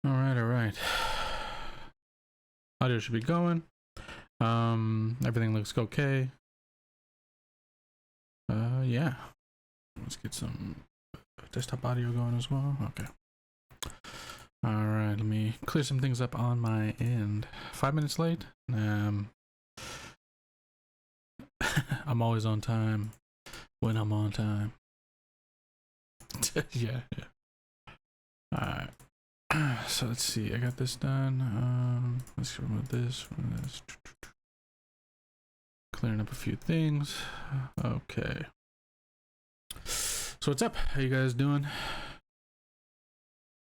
All right. Audio should be going. Everything looks okay. Yeah. Let's get some desktop audio going as well. Okay. All right. Let me clear some things up on my end. 5 minutes late. I'm always on time when I'm on time. yeah. All right. So let's see. I got this done. Let's remove this. Clearing up a few things. Okay. So what's up? How you guys doing?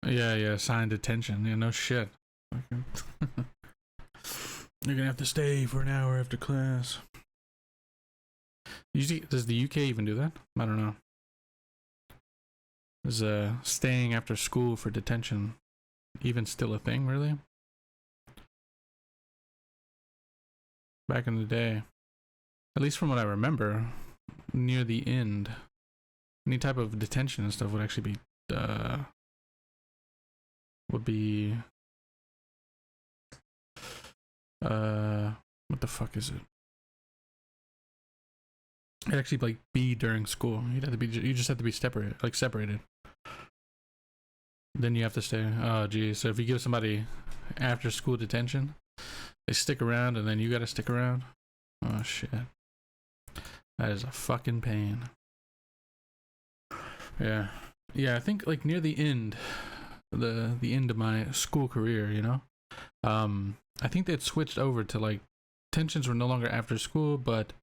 Yeah. Signed detention. Yeah, no shit. You're gonna have to stay for an hour after class. Usually, does the UK even do that? I don't know. Is staying after school for detention even still a thing, really? Back in the day, at least from what I remember, near the end, any type of detention and stuff would actually be what the fuck is it? It'd actually like be during school. You just have to be separated. Then you have to stay. Oh geez. So if you give somebody after school detention, they stick around and then you gotta stick around. Oh shit. That is a fucking pain. Yeah. I think like near the end, the end of my school career, you know, I think they'd switched over to like detentions were no longer after school, but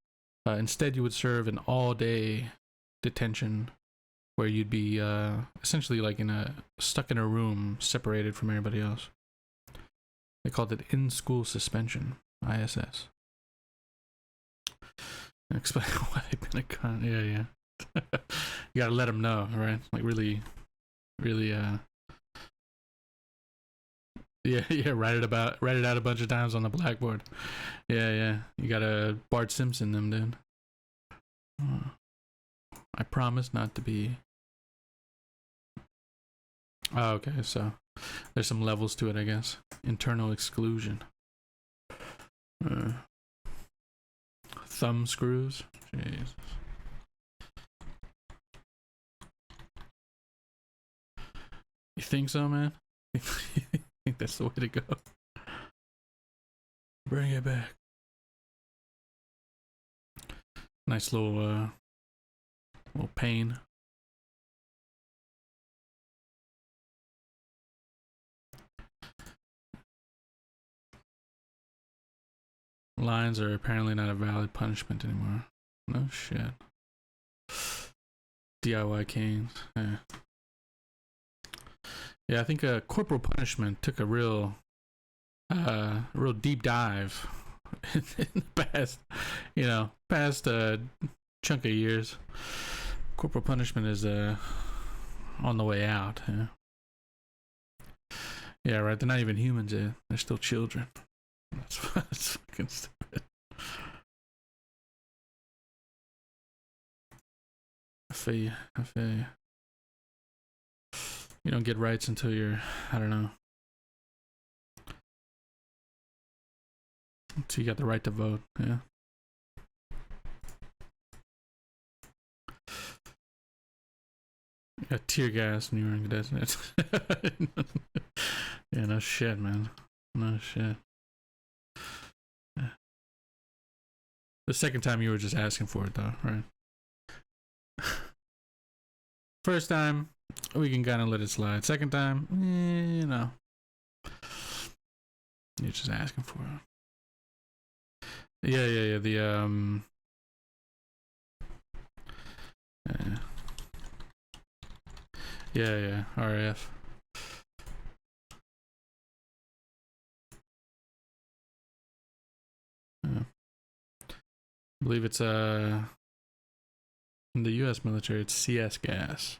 instead you would serve an all-day detention where you'd be essentially like stuck in a room separated from everybody else. They called it in-school suspension, ISS. Explain why they've been a con. Yeah. You gotta let them know, right? Like really, yeah. Write it out a bunch of times on the blackboard. Yeah. You gotta Bart Simpson them, dude. I promise not to be. Oh, okay, so there's some levels to it, I guess. Internal exclusion. Thumb screws. Jesus. You think so, man? You think that's the way to go? Bring it back. Nice little pain. Lines are apparently not a valid punishment anymore. No shit. DIY canes. Yeah, I think corporal punishment took a real deep dive in the past chunk of years. Corporal punishment is on the way out. Yeah, right. They're not even humans yet. They're still children. That's fucking stupid. I feel you. You don't get rights until you're, I don't know, until you got the right to vote. Yeah. You got tear gas and you were in the desert. Yeah, no shit, man. No shit. Yeah. The second time you were just asking for it, though, right? First time, we can kind of let it slide. Second time, you know, you're just asking for it. Yeah. Yeah. RAF. Yeah. I believe it's in the U.S. military. It's CS gas.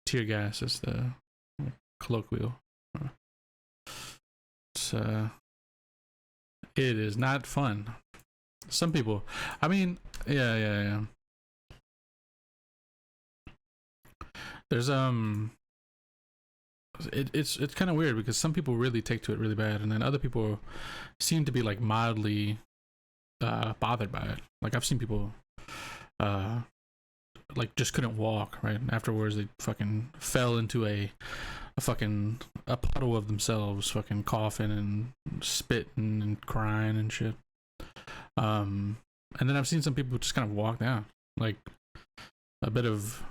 Tear gas is the colloquial. It's it is not fun. Some people, I mean, yeah. There's it's kind of weird because some people really take to it really bad, and then other people seem to be like mildly bothered by it. Like I've seen people like just couldn't walk, right? Afterwards they fucking fell into a puddle of themselves, fucking coughing and spitting and crying and shit. And then I've seen some people just kind of walk down, like a bit of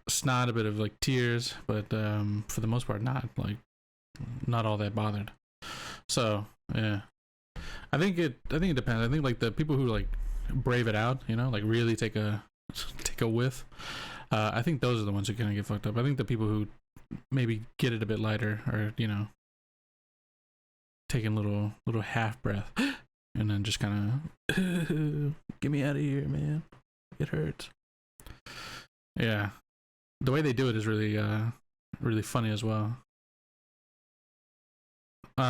snot, a bit of like tears, but for the most part not all that bothered. So yeah, I think it depends. I think like the people who like brave it out, you know, like really take a whiff. I think those are the ones who kind of get fucked up. I think the people who maybe get it a bit lighter, or you know, taking little half breath, and then just kind of get me out of here, man. It hurts. Yeah, the way they do it is really funny as well.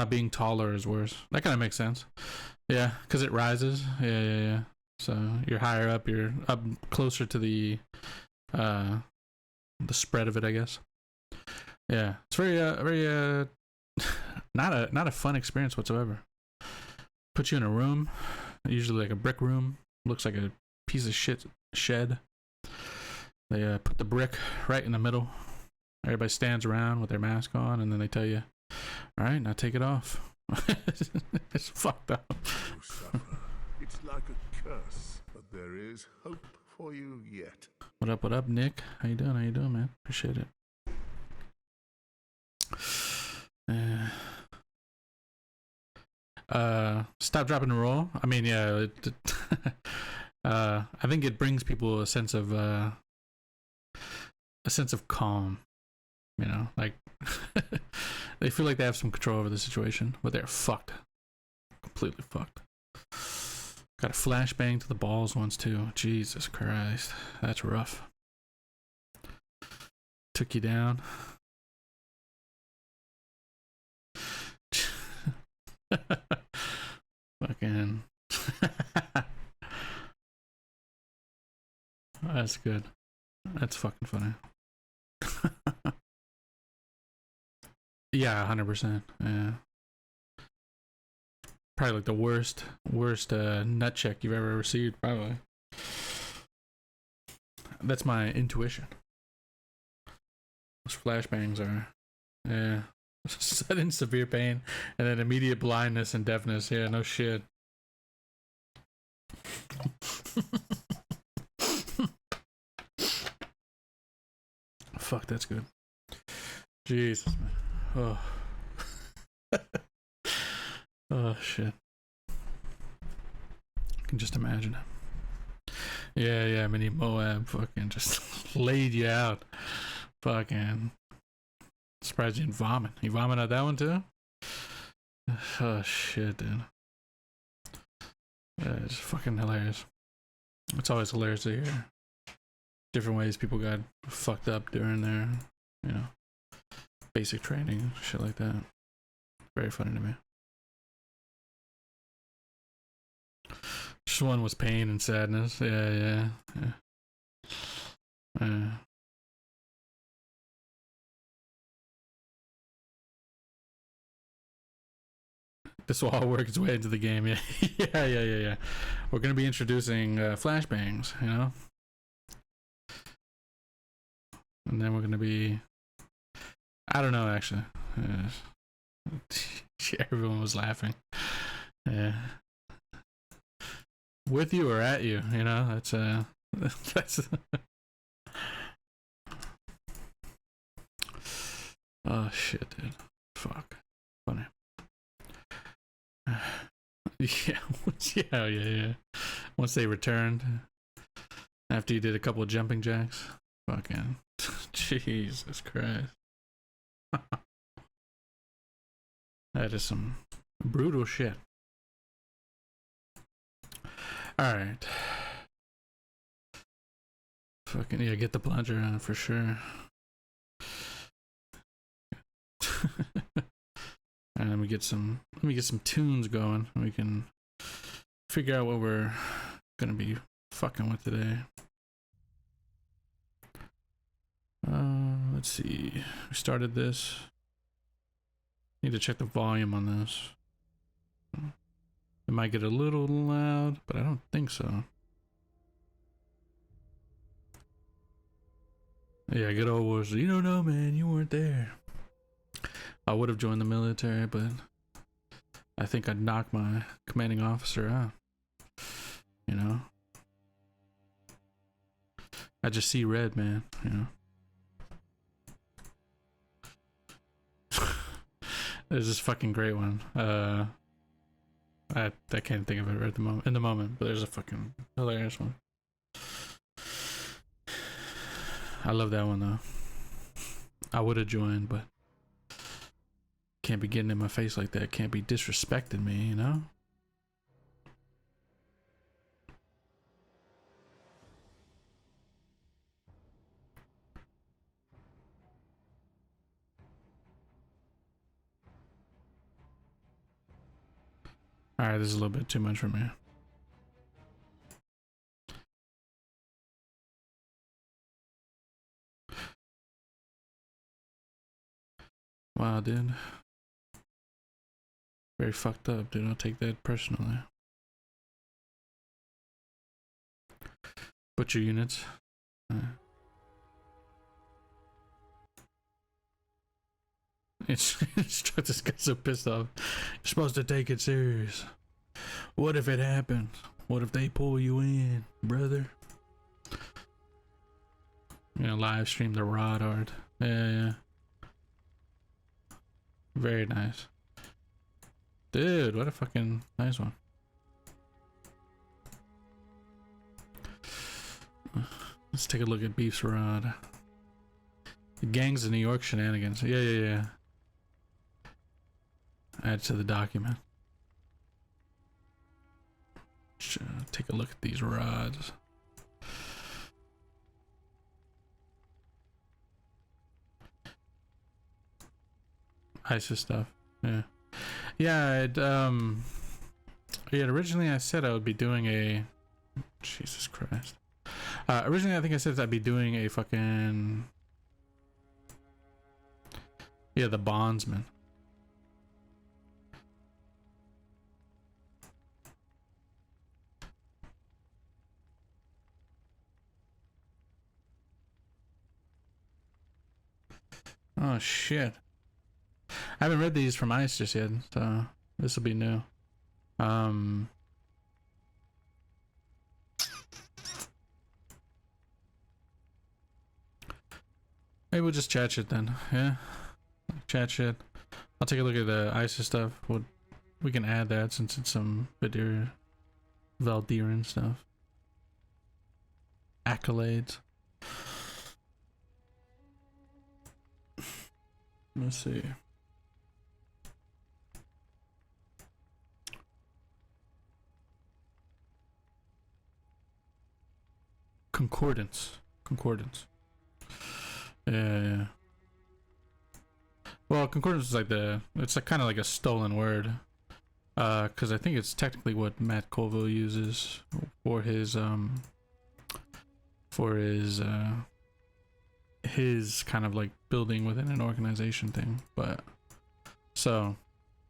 Being taller is worse. That kind of makes sense. Yeah, because it rises. Yeah. So you're higher up. You're up closer to the spread of it, I guess. Yeah, it's very not a fun experience whatsoever. Put you in a room, usually like a brick room. Looks like a piece of shit shed. They put the brick right in the middle. Everybody stands around with their mask on, and then they tell you, "All right, now take it off." It's fucked up. You suffer. It's like a curse, but there is hope for you yet. What up, Nick? How you doing, man? Appreciate it. Stop, drop, and roll. I mean, yeah. I think it brings people a sense of calm. You know, like they feel like they have some control over the situation, but they're fucked, completely fucked. Got a flashbang to the balls once too. Jesus Christ, that's rough. Took you down. Fucking. That's good. That's fucking funny. Yeah, 100%. Yeah. Probably like the worst nut check you've ever received. Probably. That's my intuition. Those flashbangs are, yeah, sudden severe pain and then immediate blindness and deafness. Yeah, no shit. Fuck, that's good. Jesus, man. Oh. Oh shit. I can just imagine it. Yeah, Mini Moab fucking just laid you out. Fucking surprised you didn't vomit. You vomit at that one too? Oh shit, dude. Yeah, it's fucking hilarious. It's always hilarious to hear different ways people got fucked up during their, you know, basic training, shit like that. Very funny to me. Just one was pain and sadness. Yeah. This will all work its way into the game. Yeah. We're gonna be introducing flashbangs, you know, and then we're gonna be, I don't know actually. Everyone was laughing. Yeah. With you or at you, you know, that's oh shit, dude. Fuck. Funny. Yeah. Once they returned after you did a couple of jumping jacks. Fucking Jesus Christ. That is some brutal shit. Alright. Fucking yeah, get the plunger on for sure. And let me get some tunes going. We can figure out what we're gonna be fucking with today. Let's see. We started this. Need to check the volume on this. It might get a little loud, but I don't think so. Yeah, good old Wars. You don't know, man. You weren't there. I would have joined the military, but I think I'd knock my commanding officer out. You know? I just see red, man. You know? There's this fucking great one. I can't think of it right at the moment, in the moment, but there's a fucking hilarious one. I love that one though. I would have joined, but can't be getting in my face like that. Can't be disrespecting me, you know? Alright, this is a little bit too much for me. Wow, dude. Very fucked up, dude. I'll take that personally. Butcher units. Instructors got so pissed off. You're supposed to take it serious. What if it happens? What if they pull you in, brother? You know, live stream the rod art. Yeah. Very nice. Dude, what a fucking nice one. Let's take a look at Beef's rod. The gangs of New York shenanigans. Yeah. Add to the document. Take a look at these rods. ISIS stuff. Yeah. Originally I said I would be doing a Jesus Christ. Originally I think I said I'd be doing a fucking the bondsman. Oh shit. I haven't read these from ICE just yet, so this will be new. Maybe we'll just chat shit then. Yeah, chat shit. I'll take a look at the ISIS stuff. We can add that since it's some Valdiran stuff. Accolades. Let's see. Concordance. Yeah. Well, concordance is like it's like kind of like a stolen word. Because I think it's technically what Matt Colville uses for his kind of like building within an organization thing. But so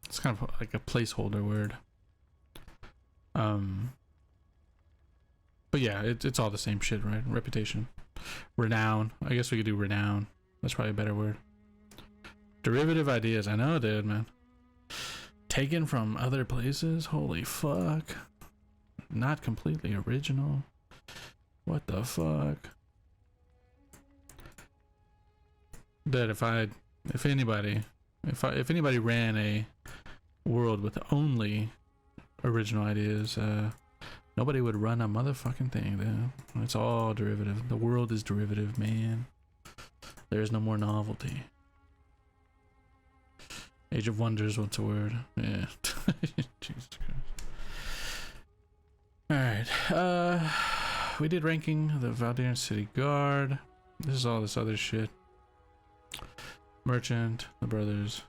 it's kind of like a placeholder word. But yeah, it's all the same shit, right? Reputation. Renown. I guess we could do renown. That's probably a better word. Derivative ideas. I know, dude, man. Taken from other places? Holy fuck. Not completely original. What the fuck? That if anybody ran a world with only original ideas, nobody would run a motherfucking thing, dude. It's all derivative. The world is derivative, man. There's no more novelty. Age of Wonders, what's the word? Yeah. Jesus Christ. Alright. We did ranking the Valdiras City Guard. This is all this other shit. Merchant, the brothers.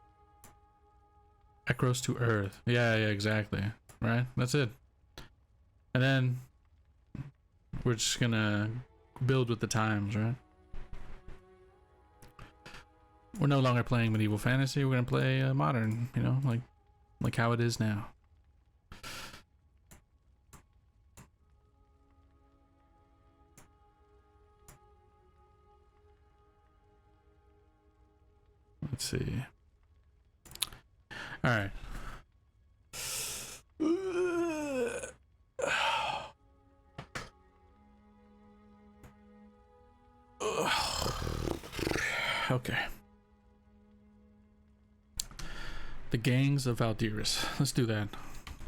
Ekros to Earth. Yeah, exactly. Right? That's it. And then we're just gonna build with the times, right? we're no longer playing medieval fantasy. We're gonna play modern. You know, like how it is now. Let's see. All right. Okay. The gangs of Valdiras. Let's do that.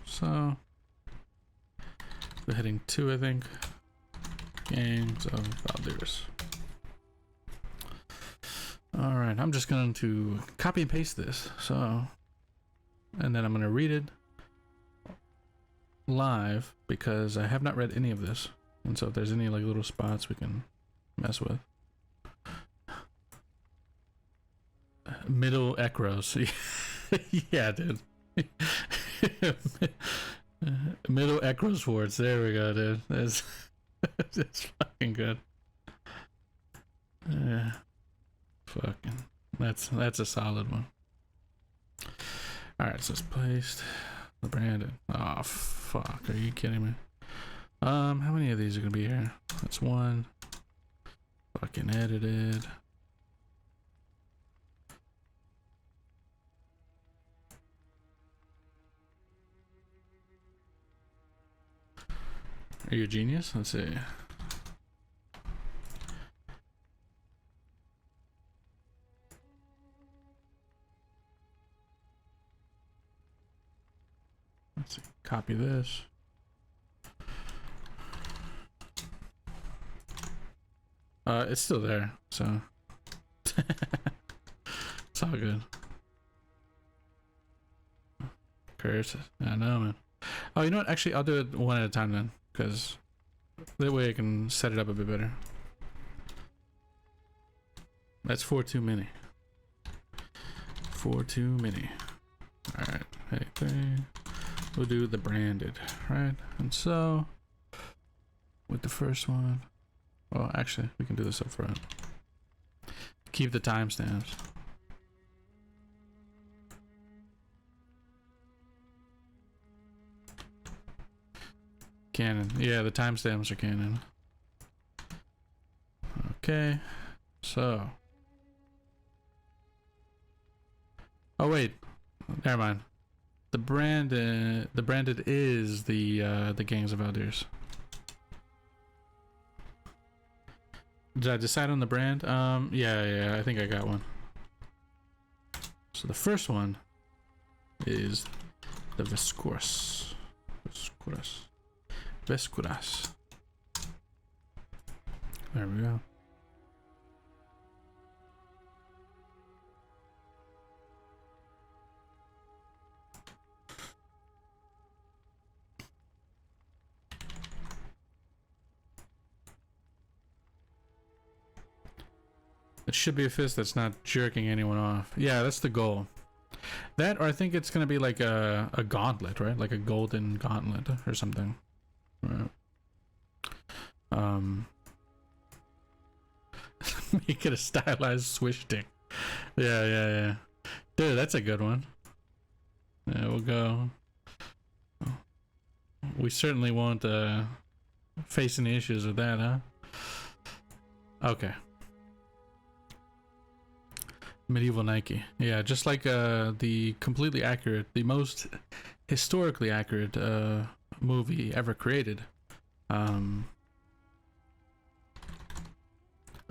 So, we're heading 2, I think. Gangs of Valdiras. Alright, I'm just going to copy and paste this. So, and then I'm going to read it live because I have not read any of this. And so if there's any like little spots we can mess with. Middle Ekros. Yeah, dude. Middle Ekros Forts. There we go, dude. That's fucking good. Yeah. Fucking. That's a solid one. Alright, so it's placed. The branded. Oh fuck. Are you kidding me? How many of these are gonna be here? That's 1. Fucking edited. Are you a genius? Let's see. Let's see. Copy this. It's still there, so it's all good. Curse. I know, man. Oh, you know what? Actually, I'll do it one at a time then, because that way I can set it up a bit better. That's 4 too many. 4 too many. Alright, hey, we'll do the branded, right? And so, with the first one, well, actually, we can do this up front. Keep the timestamps. Canon. Yeah, the timestamps are canon. Okay, so. Oh wait, never mind. The branded is the gangs of Valdiras. Did I decide on the brand? Yeah, I think I got one. So the first one is the Vescuras. There we go. It should be a fist that's not jerking anyone off. Yeah, that's the goal. That, or I think it's gonna be like a gauntlet, right? Like a golden gauntlet or something. Right. Make it a stylized swish stick. Yeah. Dude, that's a good one. Yeah, we'll go. We certainly won't face any issues with that, huh? Okay. Medieval Nike. Yeah, just like the completely accurate, the most historically accurate movie ever created.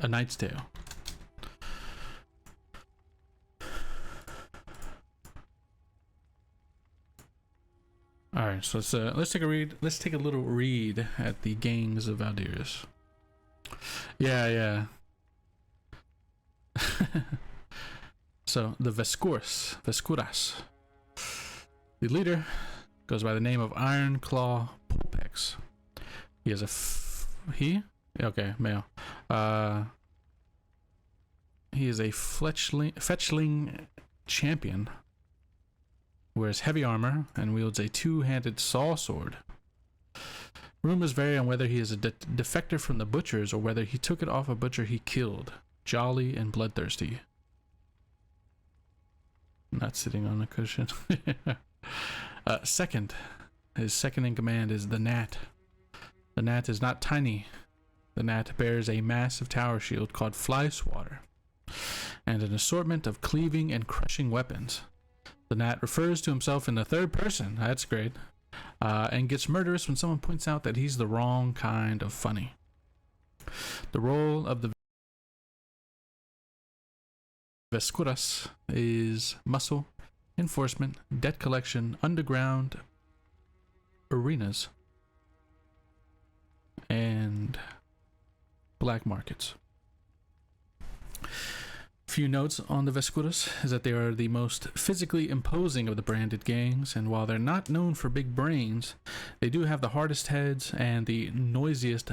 A Knight's Tale. All right, so let's take a read. Let's take a little read at the gangs of Valdiras. Yeah. So the Vescuras. The leader goes by the name of Iron Claw Pulpex. He has okay, male. He is a fetchling champion. Wears heavy armor and wields a 2-handed saw sword. Rumors vary on whether he is a defector from the butchers or whether he took it off a butcher he killed. Jolly and bloodthirsty. Not sitting on a cushion. Second, his second in command is the Gnat. The Gnat is not tiny. The Gnat bears a massive tower shield called Fly Swatter, and an assortment of cleaving and crushing weapons. The Gnat refers to himself in the third person, that's great, and gets murderous when someone points out that he's the wrong kind of funny. The role of the Vescuras is muscle, enforcement, debt collection, underground arenas, and black markets. Few notes on the Vescuras is that they are the most physically imposing of the branded gangs, and while they're not known for big brains, they do have the hardest heads and the noisiest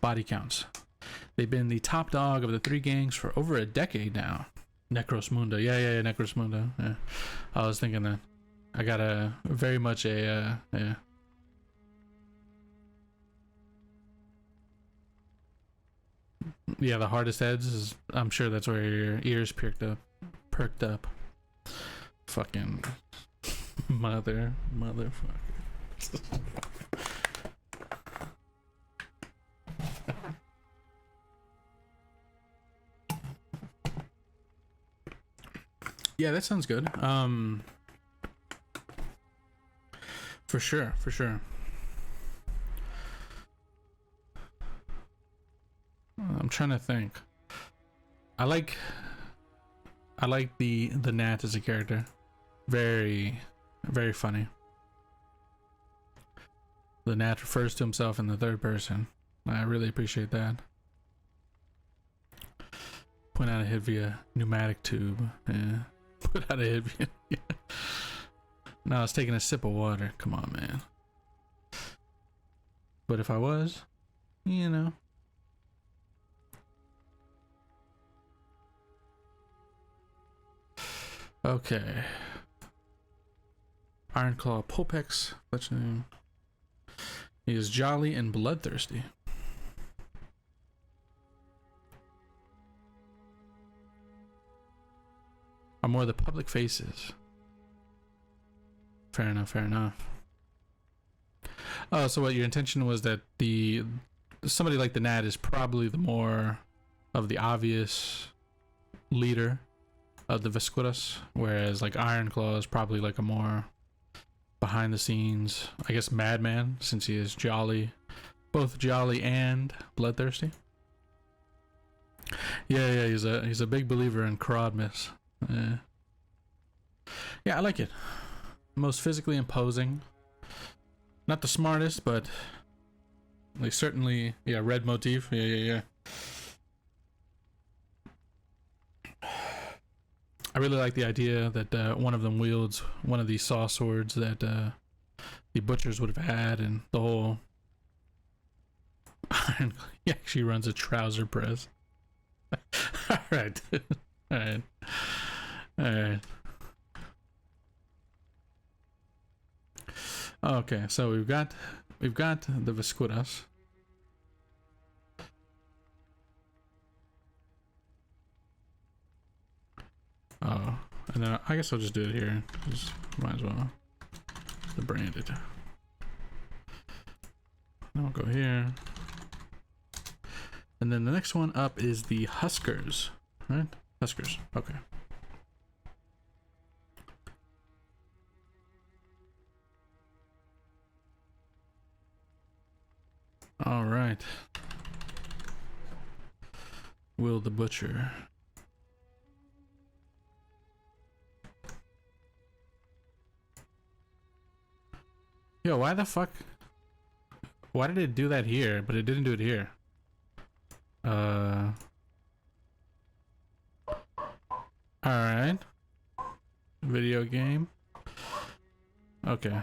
body counts. They've been the top dog of the three gangs for over a decade now. Ekros Mundo, yeah, Ekros Mundo. Yeah, I was thinking that. I got a very much a yeah. Yeah, the hardest heads is, I'm sure that's where your ears perked up. Fucking motherfucker. Yeah, that sounds good. For sure. I'm trying to think. I like the Gnat as a character. Very, very funny. The Gnat refers to himself in the third person. I really appreciate that. Point out a hit via pneumatic tube. Yeah. Put out a hit via. Yeah. No, I was taking a sip of water. Come on, man. But if I was, you know. Okay. Ironclaw Pulpex. That's your name. He is jolly and bloodthirsty. Are more the public faces. Fair enough. Oh, so what your intention was that somebody like the Gnat is probably the more of the obvious leader of the Vescuras, whereas like Ironclaw is probably like a more behind the scenes, I guess, madman, since he is jolly, both jolly and bloodthirsty. Yeah, he's a big believer in Crodmus. Yeah, I like it. Most physically imposing. Not the smartest, but like certainly, yeah, red motif. Yeah. I really like the idea that one of them wields one of these saw swords that the butchers would have had, and the whole. He actually runs a trouser press. All right. Okay, so we've got the Vescuras. Oh, and then I guess I'll just do it here. Just might as well. The branded. Then I'll go here. And then the next one up is the Huskers, right? Huskers. Okay. All right. Will the Butcher. Yo, why the fuck? Why did it do that here, but it didn't do it here? Alright. Video game. Okay.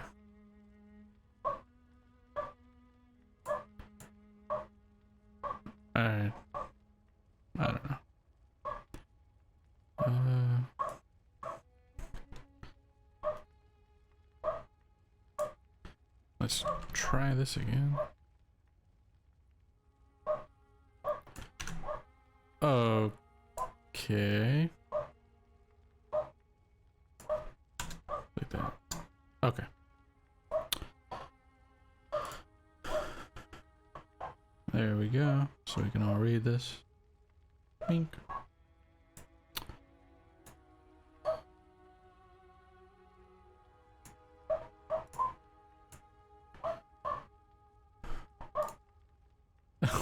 Alright. I don't know. Let's try this again. Okay. Like that. Okay. There we go. So we can all read this. Pink.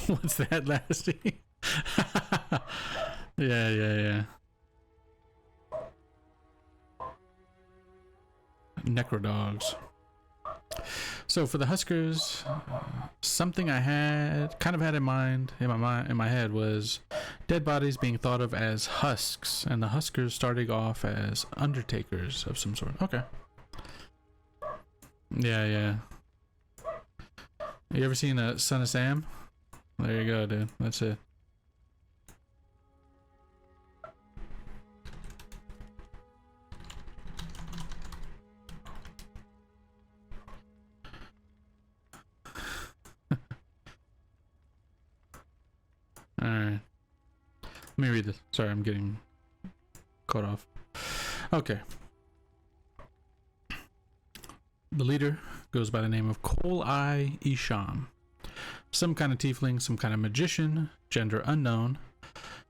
What's that, Lassie? Yeah. Necrodogs. So for the Huskers, something I had in my head was dead bodies being thought of as husks, and the Huskers starting off as undertakers of some sort. Okay. Yeah. You ever seen a Son of Sam? There you go, dude. That's it. Alright. Let me read this. Sorry, I'm getting caught off. Okay. The leader goes by the name of Kol-I Isham. Some kind of tiefling, some kind of magician, gender unknown,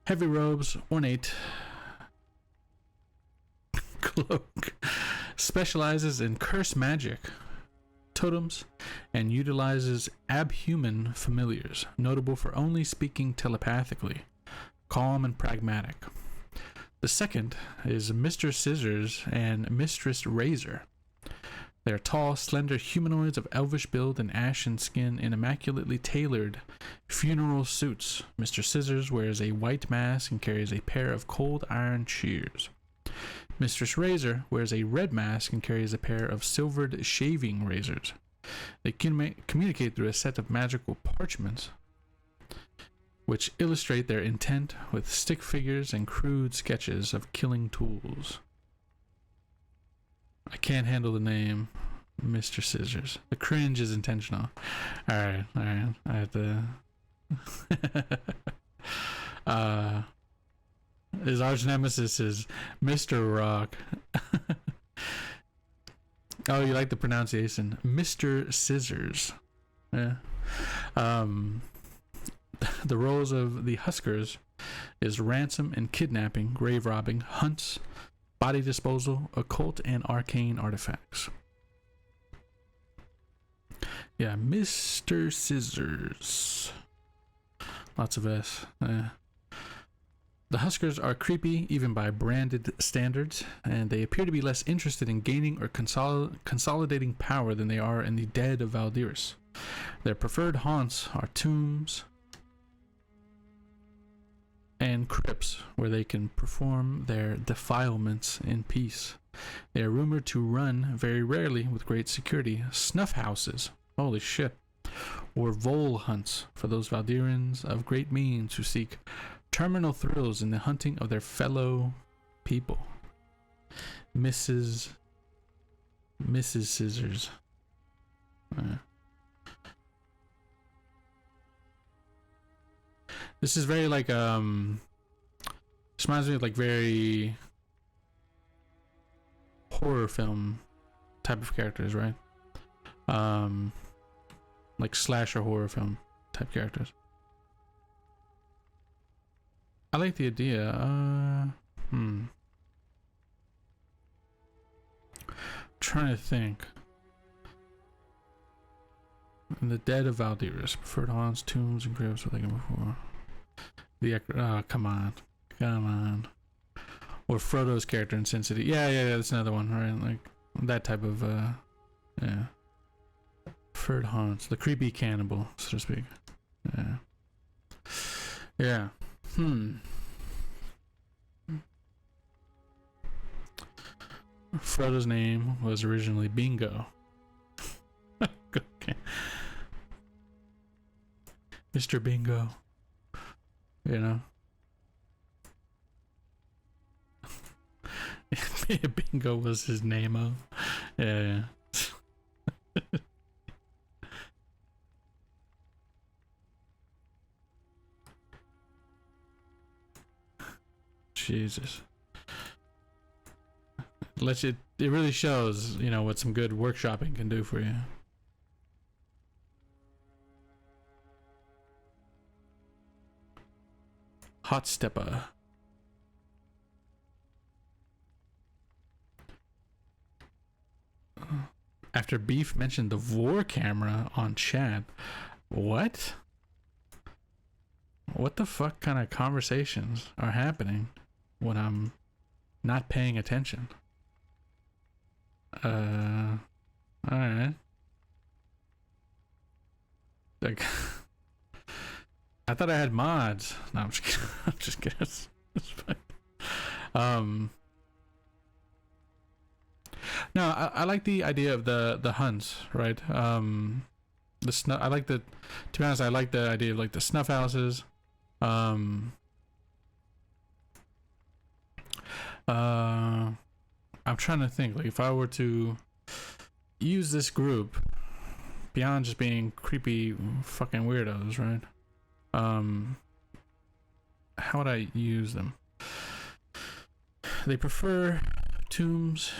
heavy robes, ornate cloak, specializes in curse magic, totems, and utilizes abhuman familiars, notable for only speaking telepathically, calm and pragmatic. The second is Mr. Scissors and Mistress Razor. They are tall, slender humanoids of elvish build and ashen skin in immaculately tailored funeral suits. Mr. Scissors wears a white mask and carries a pair of cold iron shears. Mistress Razor wears a red mask and carries a pair of silvered shaving razors. They communicate through a set of magical parchments, which illustrate their intent with stick figures and crude sketches of killing tools. I can't handle the name Mr. Scissors. The cringe is intentional. Alright. I have to... his arch nemesis is Mr. Rock. Oh, you like the pronunciation. Mr. Scissors. Yeah. The roles of the Huskers is ransom and kidnapping, grave robbing, hunts, body disposal, occult and arcane artifacts. Yeah, Mr. Scissors. Lots of S. The Huskers are creepy, even by branded standards, and they appear to be less interested in gaining or consolidating power than they are in the dead of Valdiras. Their preferred haunts are tombs and crypts, where they can perform their defilements in peace. They are rumored to run, very rarely with great security, snuff houses, holy shit, or vole hunts for those Valdirans of great means who seek terminal thrills in the hunting of their fellow people. Mrs. Scissors. This is very like this reminds me of like very horror film type of characters, right? Like slasher horror film type characters. I like the idea. Trying to think. In the dead of Valdiras, preferred haunts, tombs, and graves were taken before. The come on. Or Frodo's character in Sin City. Yeah, that's another one, right? Like that type of yeah. Preferred haunts, the creepy cannibal, so to speak. Yeah. Frodo's name was originally Bingo. Okay. Mr. Bingo. You know? Bingo was his name of. Yeah. Jesus. It really shows, you know, what some good workshopping can do for you. Hot stepper. After Beef mentioned the Vor camera on chat. What? What the fuck kind of conversations are happening when I'm not paying attention? Alright. Like, I thought I had mods. No, I'm just kidding. I'm just kidding. It's fine. No, I like the idea of the hunts, right? The snuff. I like the. To be honest, I like the idea of like the snuff houses. I'm trying to think, like, if I were to use this group beyond just being creepy fucking weirdos, right? How would I use them? They prefer tombs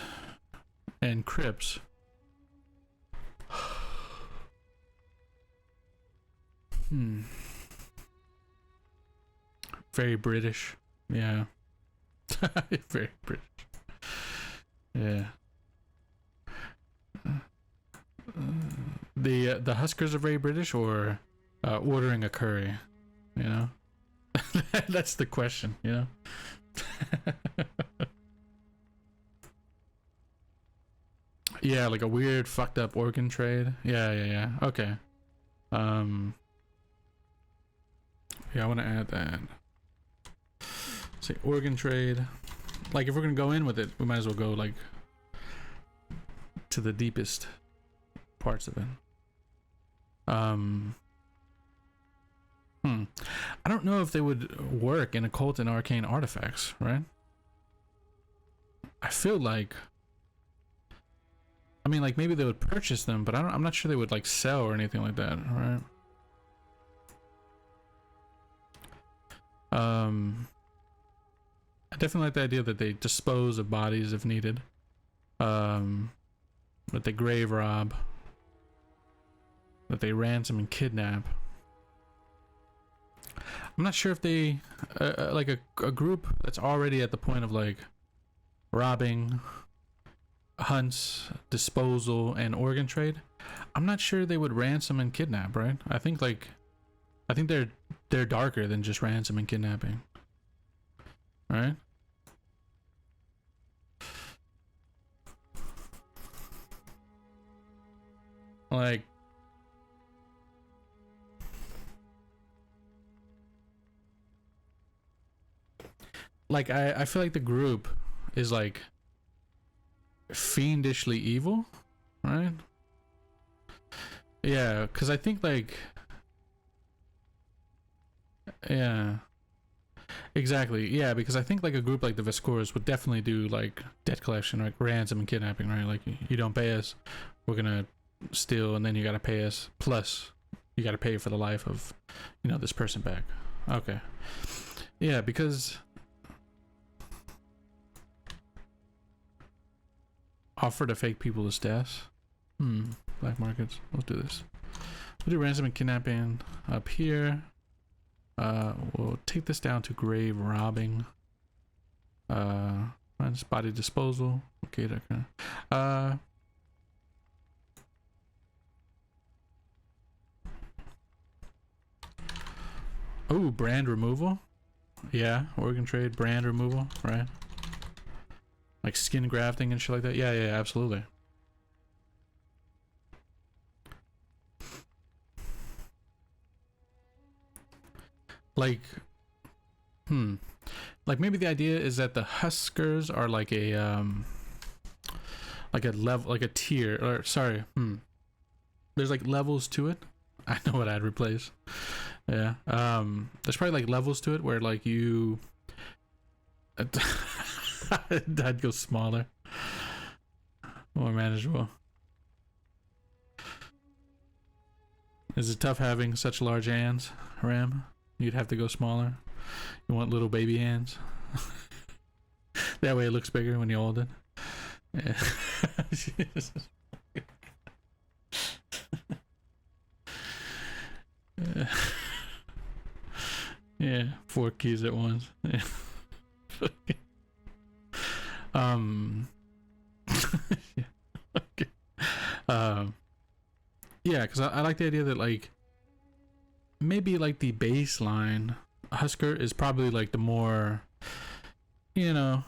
and crypts. Very British. Yeah. Very British. Yeah. The Huskers are very British, or ordering a curry, you know? That's the question, you know? Yeah, like a weird fucked up organ trade. Yeah. Okay. Yeah, I want to add that. Say organ trade. Like, if we're gonna go in with it, we might as well go like to the deepest parts of it. I don't know if they would work in occult and arcane artifacts, right? I feel like, I mean, like, maybe they would purchase them, but I'm not sure they would like sell or anything like that, right? I definitely like the idea that they dispose of bodies if needed. That they grave rob. That they ransom and kidnap. I'm not sure if they, like a group that's already at the point of like robbing, hunts, disposal, and organ trade. I'm not sure they would ransom and kidnap, right? I think they're darker than just ransom and kidnapping, right? Like I feel like the group is like fiendishly evil, right? Yeah, because I think like, yeah, exactly, yeah, because I think like a group like the Vescoras would definitely do like debt collection, like ransom and kidnapping, right? Like, you don't pay us, we're gonna steal, and then you gotta pay us, plus you gotta pay for the life of, you know, this person back. Okay, yeah, because offer to fake people as deaths. Black markets. Let's do this. We'll do ransom and kidnapping up here. We'll take this down to grave robbing. Body disposal. Okay, that kind of. Oh, brand removal. Yeah, organ trade, brand removal, right? Like skin grafting and shit like that. Yeah, absolutely. Like, like maybe the idea is that the Huskers are like a level, like a tier, or sorry, there's like levels to it. I know what I'd replace. Yeah. There's probably like levels to it where like you I'd go smaller, more manageable. Is it tough having such large hands, Ram? You'd have to go smaller. You want little baby hands? That way it looks bigger when you hold it. Yeah. Yeah, 4 keys at once. Yeah. Yeah. Okay. Yeah, because I like the idea that like maybe like the baseline Husker is probably like the more, you know,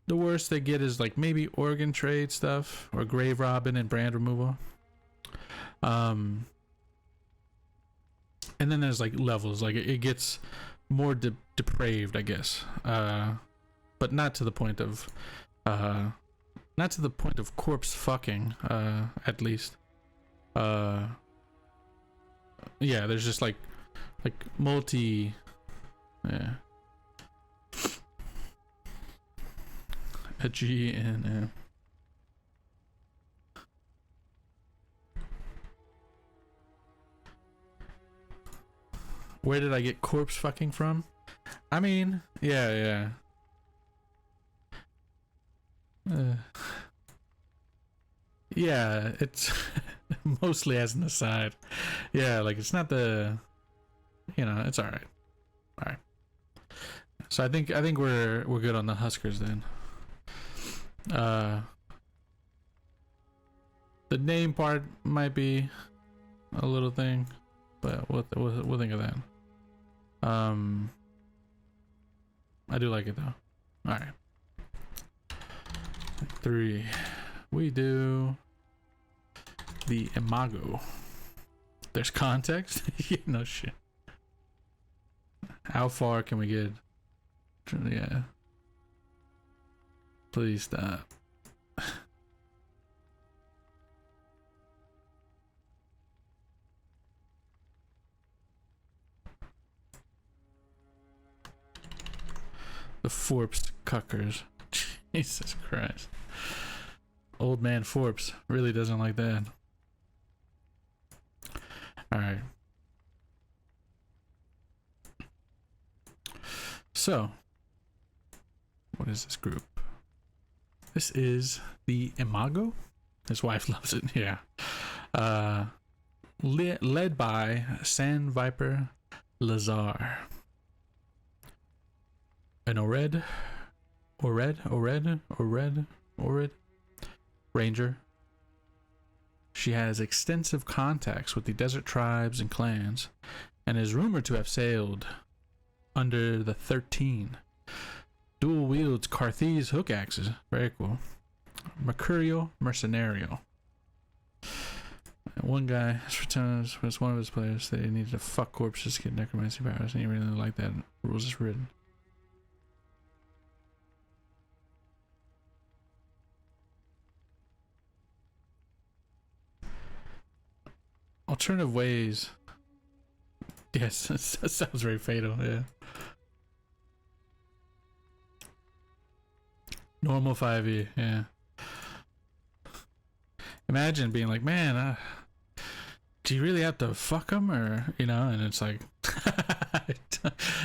the worst they get is like maybe organ trade stuff or grave robbing and brand removal. And then there's like levels, like it gets more depraved, I guess, but not to the point of corpse fucking, at least. Yeah, there's just like multi, yeah, a G and where did I get corpse fucking from? I mean, yeah. Yeah, it's mostly as an aside. Yeah, like it's not the, you know, it's all right. So I think we're good on the Huskers then. The name part might be a little thing, but we'll think of that. I do like it though. All right. 3. We do the Imago. There's context. Yeah, no shit. How far can we get? Yeah. Please stop. The Forbes cuckers. Jesus Christ. Old man Forbes really doesn't like that. Alright. So, what is this group? This is the Imago. His wife loves it, yeah. Led by Sand Viper Lazar. An Ored Ranger. She has extensive contacts with the desert tribes and clans, and is rumored to have sailed under the 13. Dual wields Carthes hook axes. Very cool. Mercurial Mercenario. And one guy returns was one of his players that he needed to fuck corpses to get necromancy powers, and he really liked that. Rules is written. Alternative ways. Yes, that sounds very fatal, yeah. Normal 5e, yeah. Imagine being like, man, do you really have to fuck them, or, you know, and it's like,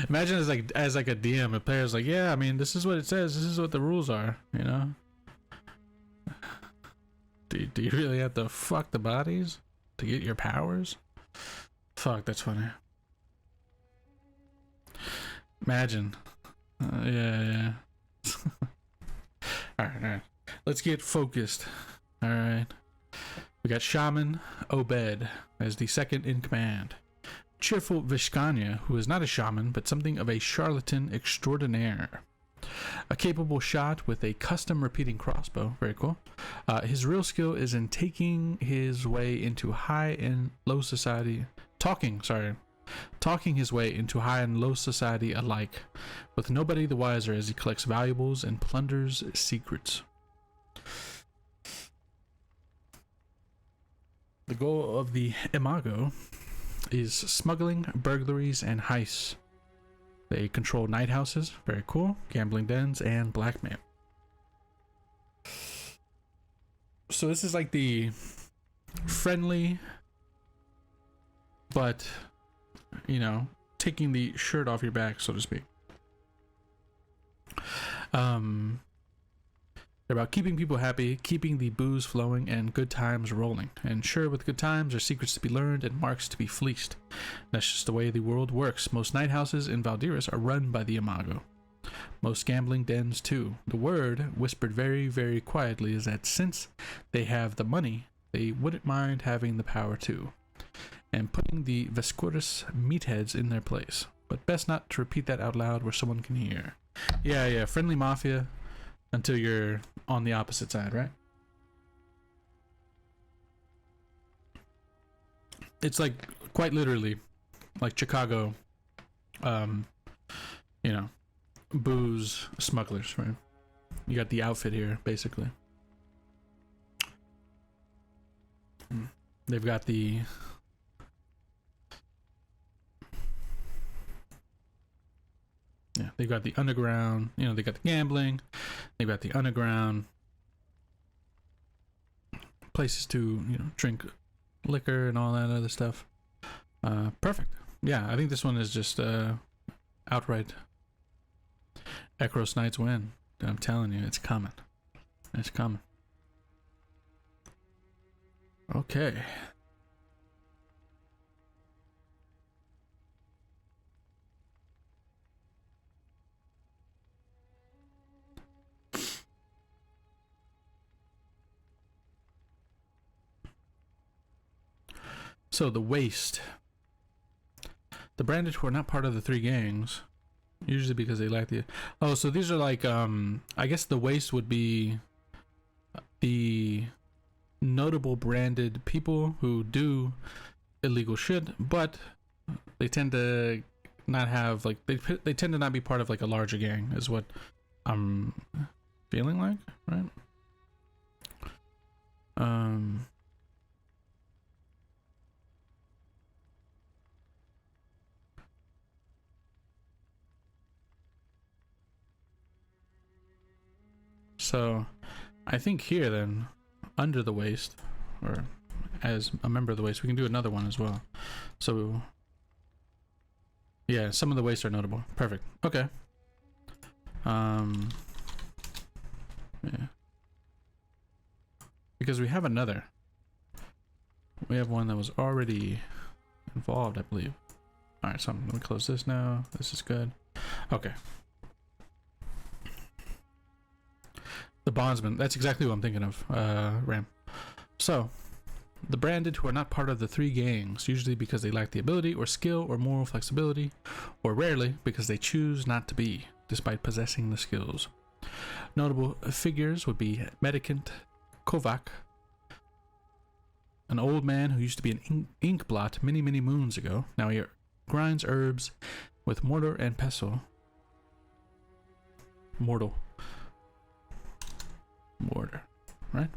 imagine as like a DM, a player's like, yeah, I mean, this is what it says, this is what the rules are, you know. Do you really have to fuck the bodies to get your powers? Fuck, that's funny. Imagine. Yeah. Alright. Let's get focused. Alright. We got Shaman Obed as the second in command. Cheerful Vishkanya, who is not a shaman, but something of a charlatan extraordinaire. A capable shot with a custom repeating crossbow. Very cool. His real skill is in taking his way into high and low society. Talking his way into high and low society alike, with nobody the wiser as he collects valuables and plunders secrets. The goal of the Imago is smuggling, burglaries, and heists. They control night houses, very cool, gambling dens, and blackmail. So this is like the friendly, but, you know, taking the shirt off your back, so to speak. Um, they're about keeping people happy, keeping the booze flowing, and good times rolling. And sure, with good times are secrets to be learned and marks to be fleeced. That's just the way the world works. Most night houses in Valdiras are run by the Imago. Most gambling dens too. The word, whispered very, very quietly, is that since they have the money, they wouldn't mind having the power too, and putting the Vescoris meatheads in their place. But best not to repeat that out loud where someone can hear. Yeah, friendly mafia until you're on the opposite side, right? It's like quite literally like Chicago, you know, booze smugglers, right? You got the outfit here, basically. They've got the they've got the underground, you know, they got the gambling, they've got the underground places to, you know, drink liquor and all that other stuff. Perfect. Yeah, I think this one is just outright Ekros Knights win. I'm telling you, it's coming. It's coming. Okay. So the waste. The branded who are not part of the three gangs, usually because they lack the. Oh, so these are like I guess the waste would be the notable branded people who do illegal shit, but they tend to not have like they tend to not be part of like a larger gang, is what I'm feeling like, right? So I think here then, under the waist, or as a member of the waist, we can do another one as well. So yeah, some of the waist are notable. Perfect. Okay. Yeah. Because we have another. We have one that was already involved, I believe. Alright, so I'm gonna close this now. This is good. Okay. The bondsman. That's exactly what I'm thinking of, Ram. So, the branded who are not part of the three gangs, usually because they lack the ability or skill or moral flexibility, or rarely because they choose not to be, despite possessing the skills. Notable figures would be Medicant Kovac, an old man who used to be an ink blot many, many moons ago. Now he grinds herbs with mortar and pestle. Mortar, right?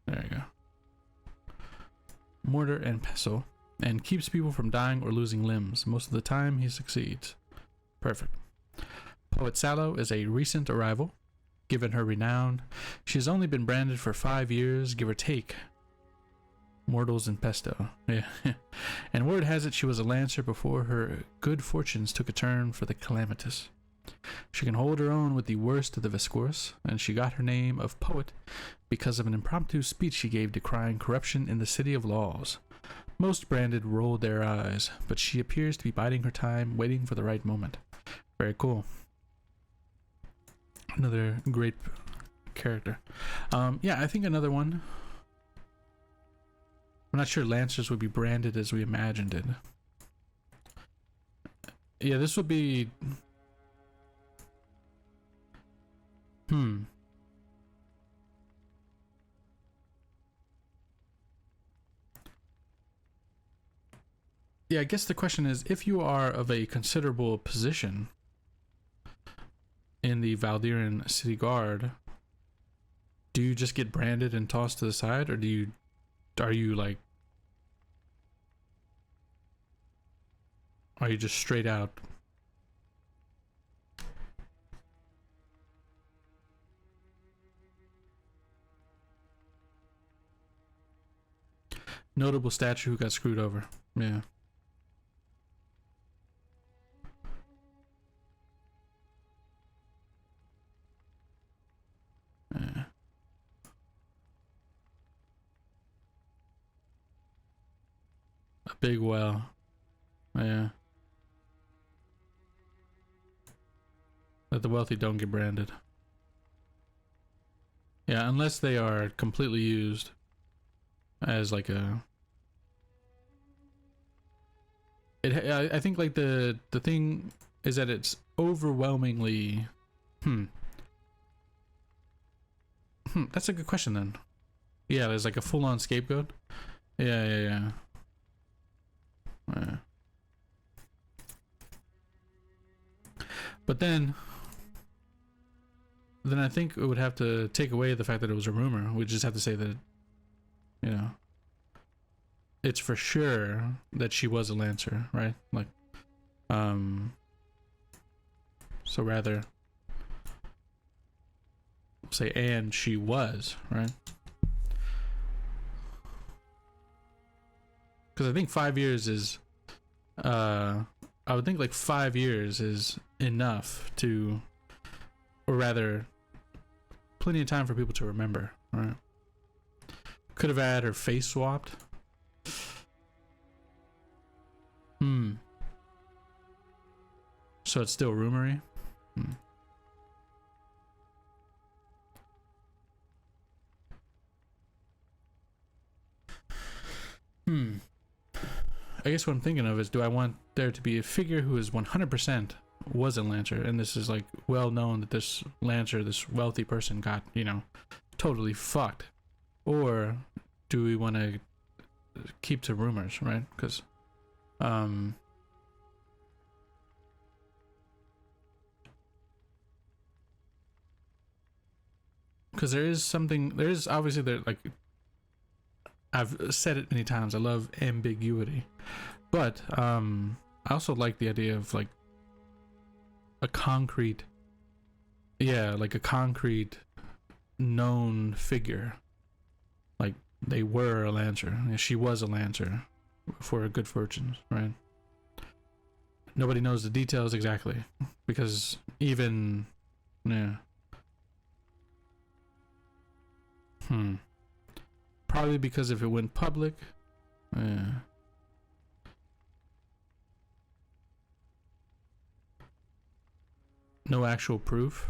There you go. Mortar and pestle, and keeps people from dying or losing limbs. Most of the time, he succeeds. Perfect. Poet Sallow is a recent arrival. Given her renown, she has only been branded for 5 years, give or take. Mortals and pesto. Yeah. And word has it she was a lancer before her good fortunes took a turn for the calamitous. She can hold her own with the worst of the Vescoris, and she got her name of poet because of an impromptu speech she gave decrying corruption in the City of Laws. Most branded rolled their eyes, but she appears to be biding her time, waiting for the right moment. Very cool. Another great character. Yeah, I think another one. I'm not sure Lancers would be branded as we imagined it. Yeah, this would be... Yeah, I guess the question is, if you are of a considerable position in the Valdiran City Guard, do you just get branded and tossed to the side, or are you just straight out? Notable statue who got screwed over. Yeah. Big well. Yeah. That the wealthy don't get branded. Yeah, unless they are completely used as like a. I think like the thing is that it's overwhelmingly. That's a good question then. Yeah, there's like a full-on scapegoat. Yeah. But then I think it would have to take away the fact that it was a rumor. We just have to say that, you know, it's for sure that she was a Lancer, right? Like, so rather say, and she was, right? Because I think 5 years is, I would think like 5 years is enough to, or rather, plenty of time for people to remember, right? Could have had her face swapped. So it's still rumory. I guess what I'm thinking of is, do I want there to be a figure who is 100% was a Lancer, and this is like well known that this Lancer, this wealthy person, got, you know, totally fucked, or do we want to keep to rumors, right? Because there is obviously there, like I've said it many times, I love ambiguity, but I also like the idea of like a concrete known figure, like they were a Lancer, she was a Lancer for her good fortunes, right? Nobody knows the details exactly, because even probably because if it went public, no actual proof.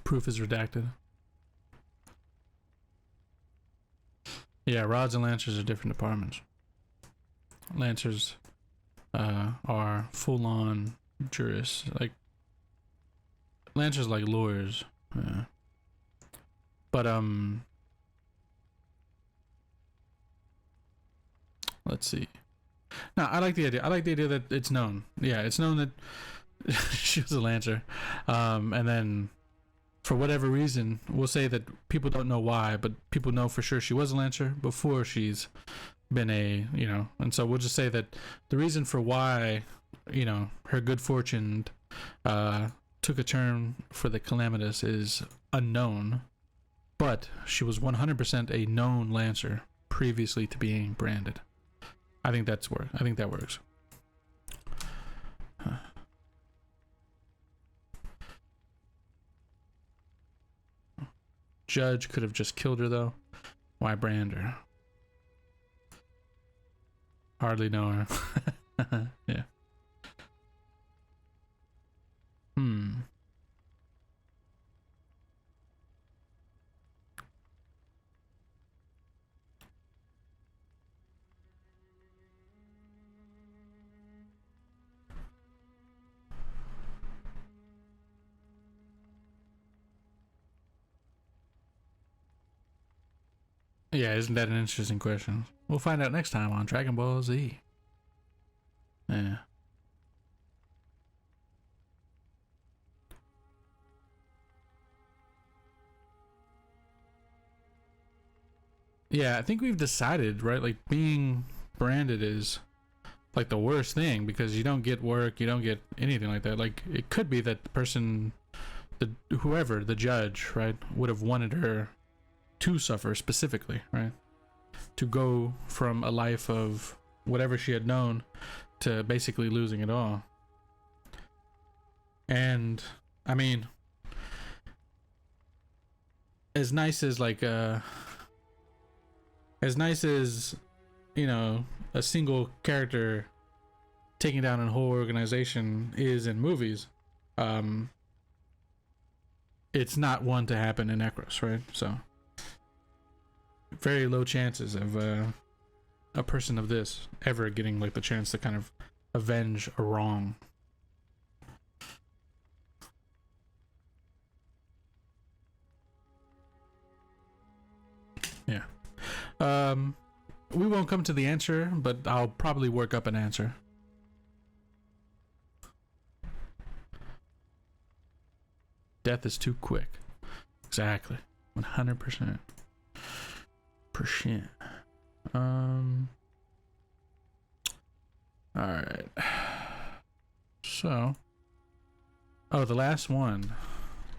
Proof is redacted. Yeah, rods and lancers are different departments. Lancers are full-on jurists. Like lancers, like lawyers. But let's see. No, I like the idea. I like the idea that it's known. Yeah, it's known that she was a Lancer, and then for whatever reason, we'll say that people don't know why, but people know for sure she was a Lancer before she's been a, you know, and so we'll just say that the reason for why, you know, her good fortune took a turn for the calamitous is unknown, but she was 100% a known Lancer previously to being branded. I think that works. Judge could have just killed her though. Why brand her? Hardly know her. Yeah. Yeah, isn't that an interesting question? We'll find out next time on Dragon Ball Z. Yeah. Yeah, I think we've decided, right? Like being branded is like the worst thing because you don't get work, you don't get anything like that. Like it could be that the person, whoever, the judge, right, would have wanted her to suffer specifically, right? To go from a life of whatever she had known to basically losing it all. And I mean, as nice as like as nice as, you know, a single character taking down a whole organization is in movies, it's not one to happen in Ekros, right? So very low chances of a person of this ever getting like the chance to kind of avenge a wrong. Yeah. We won't come to the answer, but I'll probably work up an answer. Death is too quick. Exactly. 100%. Alright. So. Oh, the last one.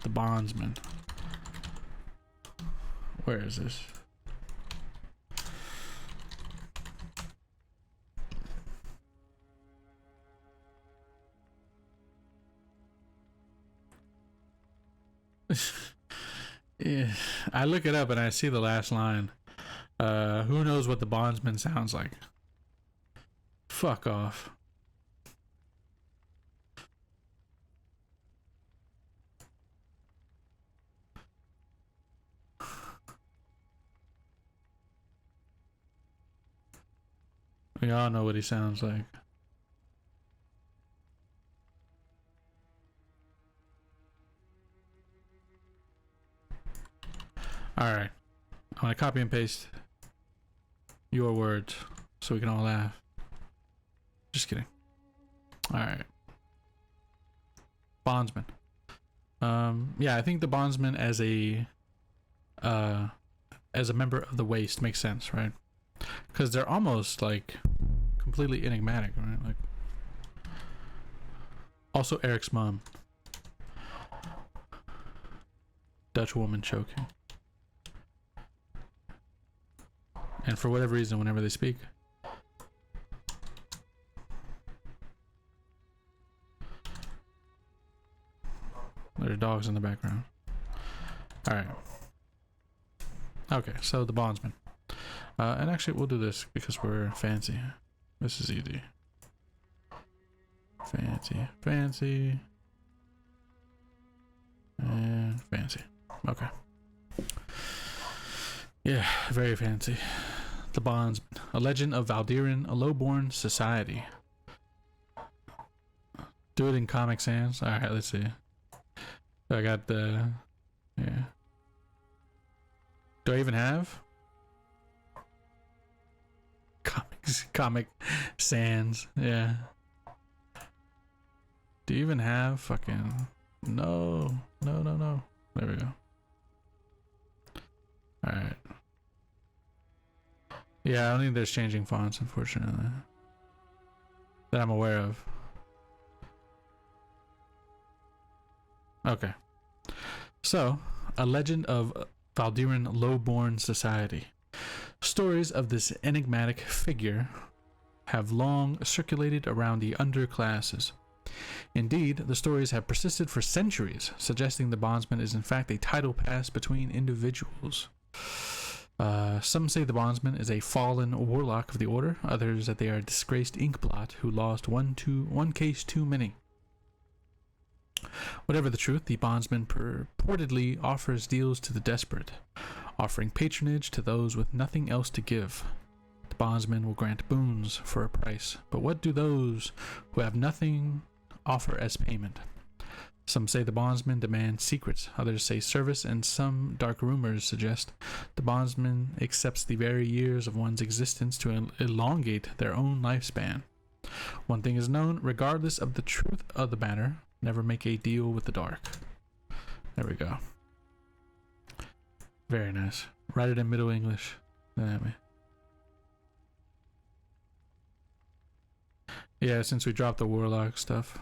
The bondsman. Where is this? Yeah, I look it up and I see the last line. Who knows what the bondsman sounds like? Fuck off. We all know what he sounds like. Alright. I'm gonna copy and paste your words so we can all laugh. Just kidding. Alright. Bondsman. Yeah, I think the bondsman as a member of the waste makes sense, right? Because they're almost like completely enigmatic, right? Like, also Eric's mom. Dutch woman choking. And for whatever reason, whenever they speak, there are dogs in the background. Alright. Okay, so the bondsman. And actually, we'll do this because we're fancy. This is easy. Fancy. And fancy. Okay. Yeah, very fancy. The bondsman. A legend of Valdiran, a low-born society. Do it in Comic Sans. Alright, let's see. I got the... Yeah. Do I even have? Comic Sans. Yeah. Do you even have fucking... No. There we go. Alright. Yeah, I don't think there's changing fonts, unfortunately. That I'm aware of. Okay. So, a legend of Valdiran low-born society. Stories of this enigmatic figure have long circulated around the underclasses. Indeed, the stories have persisted for centuries, suggesting the bondsman is in fact a title pass between individuals. Some say the bondsman is a fallen warlock of the order, others that they are a disgraced inkblot who lost one case too many. Whatever the truth, the bondsman purportedly offers deals to the desperate, offering patronage to those with nothing else to give. The bondsman will grant boons for a price, but what do those who have nothing offer as payment? Some say the bondsman demands secrets, others say service, and some dark rumors suggest the bondsman accepts the very years of one's existence to elongate their own lifespan. One thing is known, regardless of the truth of the matter, never make a deal with the dark. There we go. Very nice. Write it in Middle English. Yeah, since we dropped the warlock stuff.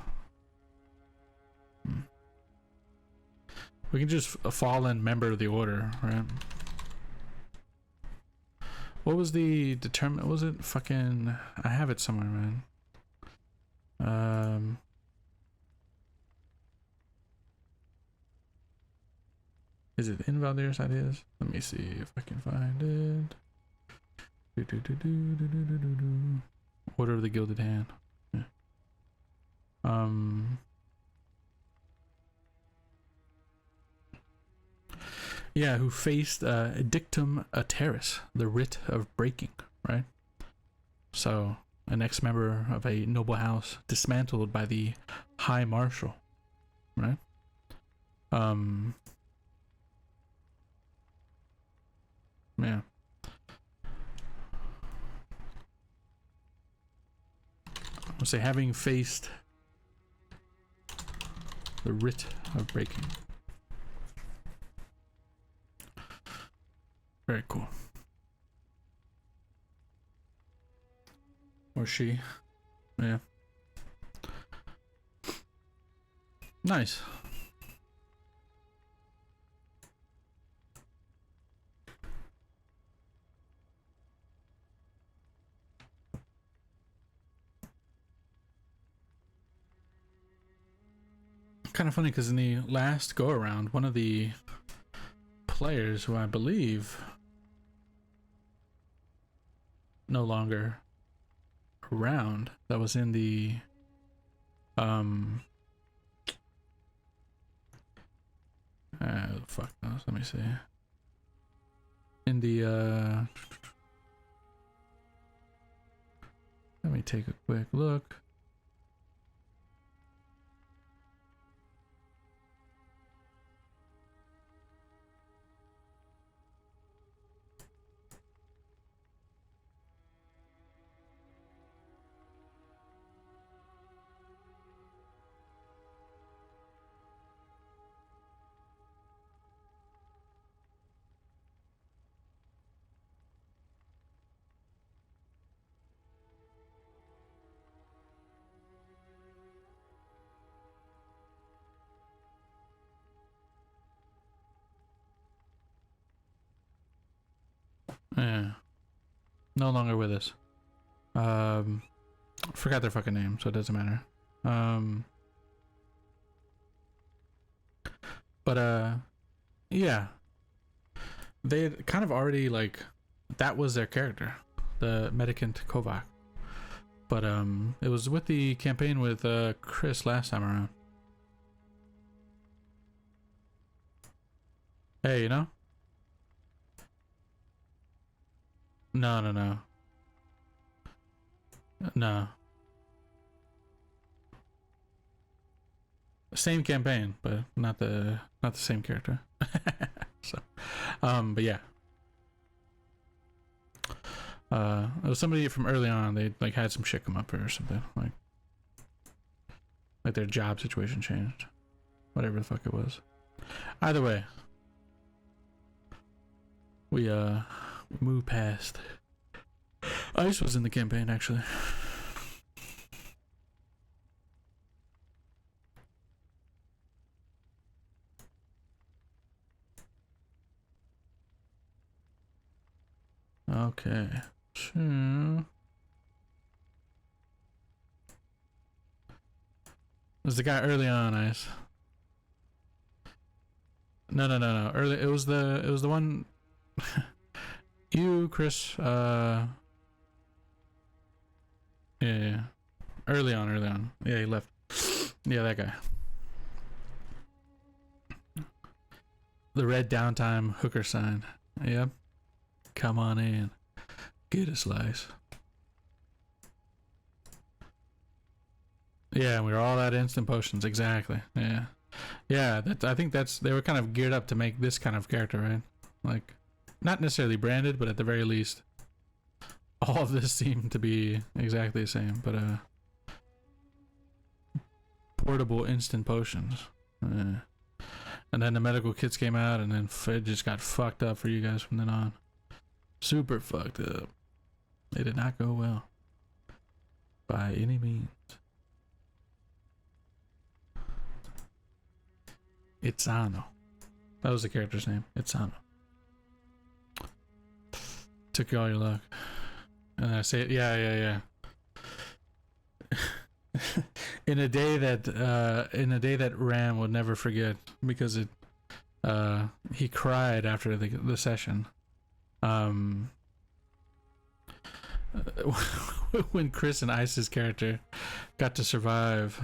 We can just a fallen member of the order, right? What was the determine? Was it fucking? I have it somewhere, man. Is it in Valdiras ideas? Let me see if I can find it. Order of the Gilded Hand. Yeah. Yeah, who faced dictum terris, the writ of breaking, right? So, an ex-member of a noble house dismantled by the High Marshal, right? Yeah. I'll say having faced the writ of breaking. Very cool. Or she. Yeah. Nice. Kind of funny because in the last go around, one of the players who I believe no longer around that was in the fuck knows, let me see. In the let me take a quick look. Yeah. No longer with us. Forgot their fucking name, so it doesn't matter. But yeah. They had kind of already, like, that was their character, the Medicant Kovac. But it was with the campaign with Chris last time around. Hey, you know? No. No. Same campaign, but not the same character. So, but yeah. It was somebody from early on. They like had some shit come up or something, like their job situation changed, whatever the fuck it was. Either way, we moved past. Ice was in the campaign actually. Okay. So was the guy early on, Ice? No. Early. It was the one. You, Chris. Yeah. Early on. Yeah, he left. Yeah, that guy. The red downtime hooker sign. Yep. Come on in. Get a slice. Yeah, we were all at instant potions. Exactly. Yeah. Yeah, I think they were kind of geared up to make this kind of character, right? Like, not necessarily branded, but at the very least, all of this seemed to be exactly the same. But portable instant potions. And then the medical kits came out, and then it just got fucked up for you guys from then on. Super fucked up. It did not go well. By any means. Itzano. That was the character's name. Itzano. Took you all your luck. And I say it, yeah. in a day that Ram would never forget, because it He cried after the session. When Chris and Ice's character got to survive.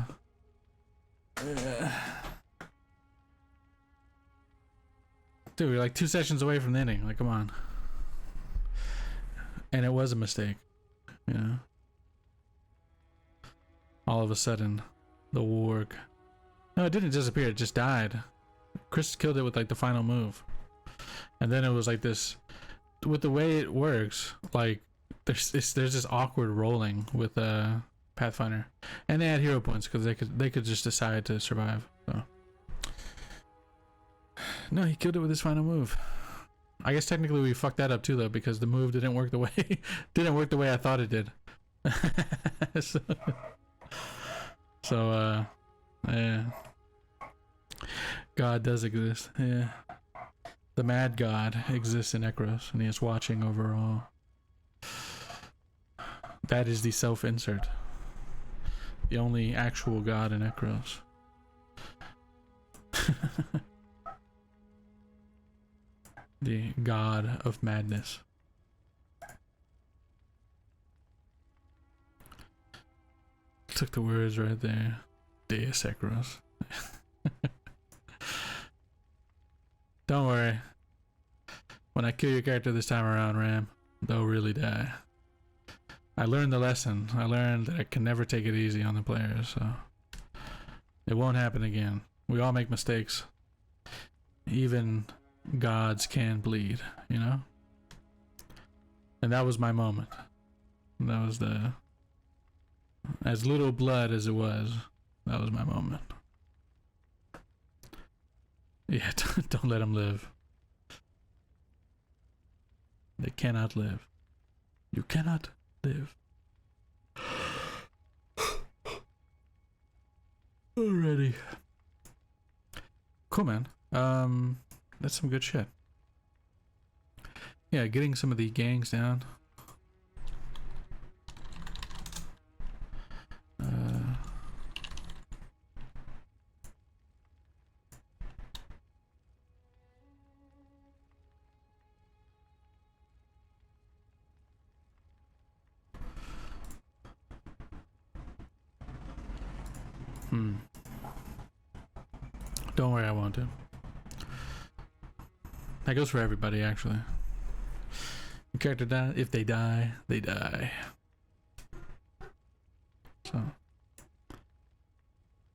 Dude, we're like 2 sessions away from the ending. Like, come on. And it was a mistake. You know? All of a sudden, the warg. No, it didn't disappear. It just died. Chris killed it with like the final move. And then it was like this. With the way it works, like, there's this awkward rolling with Pathfinder. And they had hero points because they could just decide to survive. So. No, he killed it with his final move. I guess technically we fucked that up too though, because the move didn't work the way I thought it did. so yeah. God does exist. Yeah. The mad god exists in Ekros and he is watching over all. That is the self-insert. The only actual god in Ekros. The god of madness. Took the words right there. Deus Ekros. Don't worry. When I kill your character this time around, Ram, they'll really die. I learned the lesson. I learned that I can never take it easy on the players, so it won't happen again. We all make mistakes. Even gods can bleed, you know? And that was my moment. That was the... As little blood as it was, that was my moment. Yeah, don't let them live. They cannot live. You cannot live. Alrighty. Cool, man. That's some good shit. Yeah, getting some of the gangs down. Don't worry, I won't do. That goes for everybody, actually. The character die. If they die, they die. So,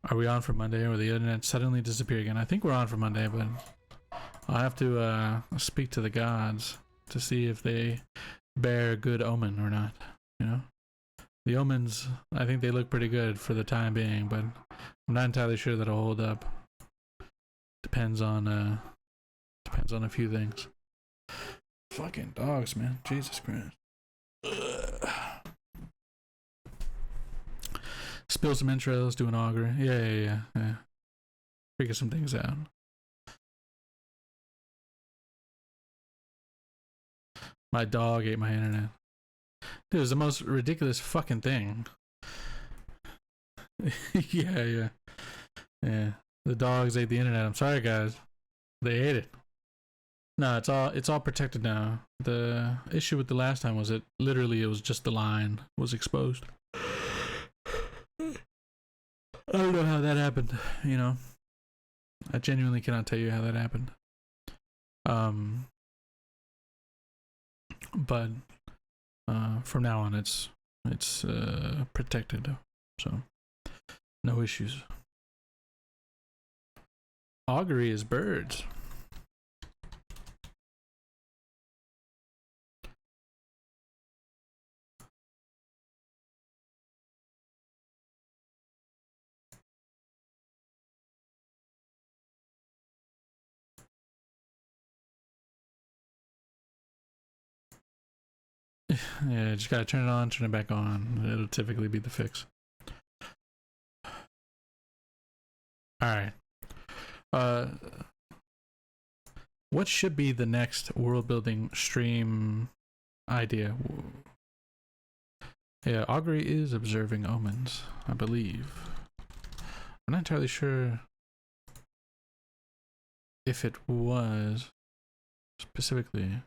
are we on for Monday, or will the internet suddenly disappear again? I think we're on for Monday, but I'll have to speak to the gods to see if they bear good omen or not. You know, the omens. I think they look pretty good for the time being, but I'm not entirely sure that'll hold up. Depends on a few things. Fucking dogs, man. Jesus Christ. Ugh. Spill some intros, do an augury. Yeah. Figure some things out. My dog ate my internet. Dude, it was the most ridiculous fucking thing. Yeah. The dogs ate the internet. I'm sorry, guys. They ate it. No, it's all protected now. The issue with the last time was it was just the line was exposed. I don't know how that happened, you know. I genuinely cannot tell you how that happened. But from now on it's protected. So no issues. Augury is birds. Yeah, just gotta turn it on, turn it back on. It'll typically be the fix. Alright. What should be the next world building stream idea? Yeah, augury is observing omens, I believe. I'm not entirely sure if it was specifically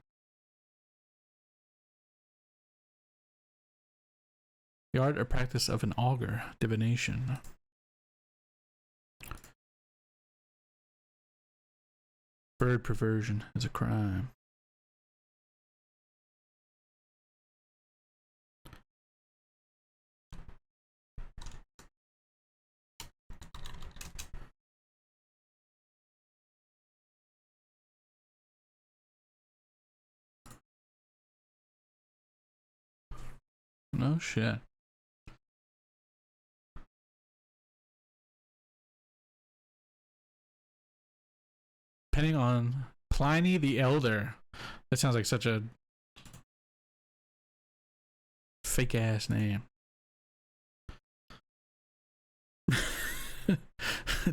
the art or practice of an augur, divination. Bird perversion is a crime. No shit. Depending on Pliny the Elder. That sounds like such a fake ass name.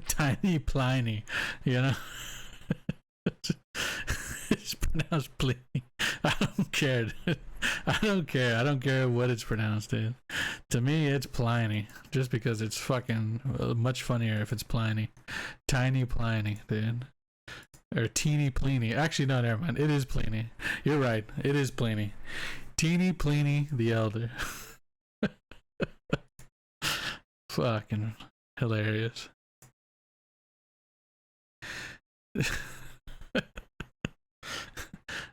Tiny Pliny, you know? It's pronounced Pliny. I don't care. I don't care. I don't care what it's pronounced, dude. To me, it's Pliny. Just because it's fucking much funnier if it's Pliny. Tiny Pliny, dude. Or Teeny Pliny. Actually, no, never mind. It is Pliny. You're right. It is Pliny. Teeny Pliny the Elder. Fucking hilarious.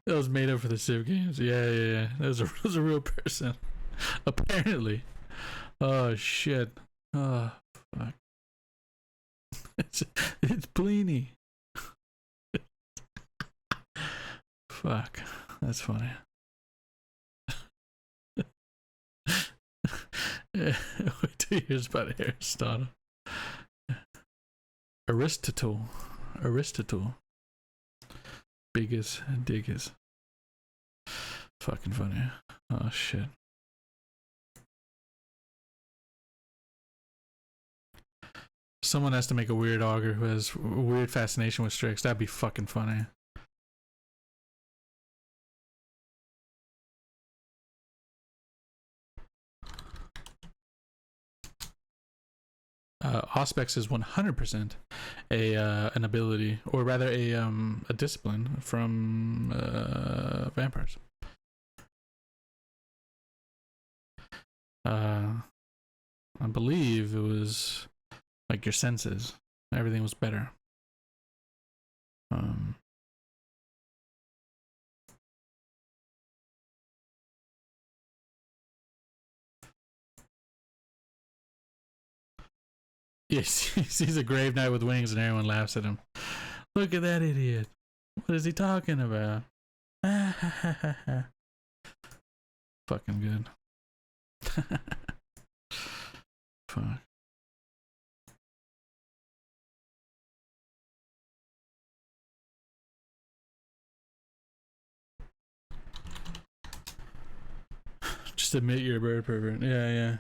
That was made up for the Civ games. Yeah. That was a real person. Apparently. Oh shit. Oh fuck. It's Pliny. Fuck. That's funny. Wait 2 years about Aristotle. Aristotle. Biggest diggers. Fucking funny. Oh shit. Someone has to make a weird augur who has a weird fascination with Strix. That'd be fucking funny. Auspex is 100% an ability, or rather a discipline from vampires. I believe it was like your senses. Everything was better. Yes, he sees a grave knight with wings and everyone laughs at him. Look at that idiot. What is he talking about? Fucking good. Fuck. Just admit you're a bird pervert. Yeah.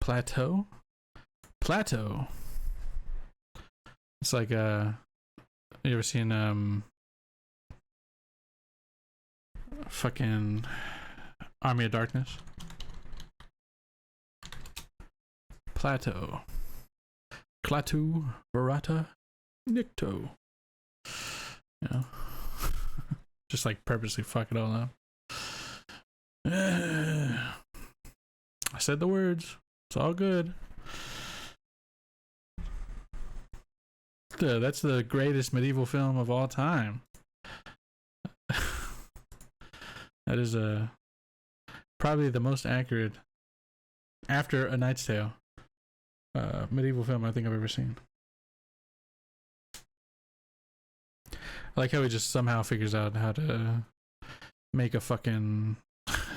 Plateau? It's like you ever seen fucking Army of Darkness? Plateau. Klaatu, Barata, Nikto. You know? Just like purposely fuck it all up. I said the words. It's all good. That's the greatest medieval film of all time. That is probably the most accurate, after A Knight's Tale, medieval film I think I've ever seen. I like how he just somehow figures out how to make a fucking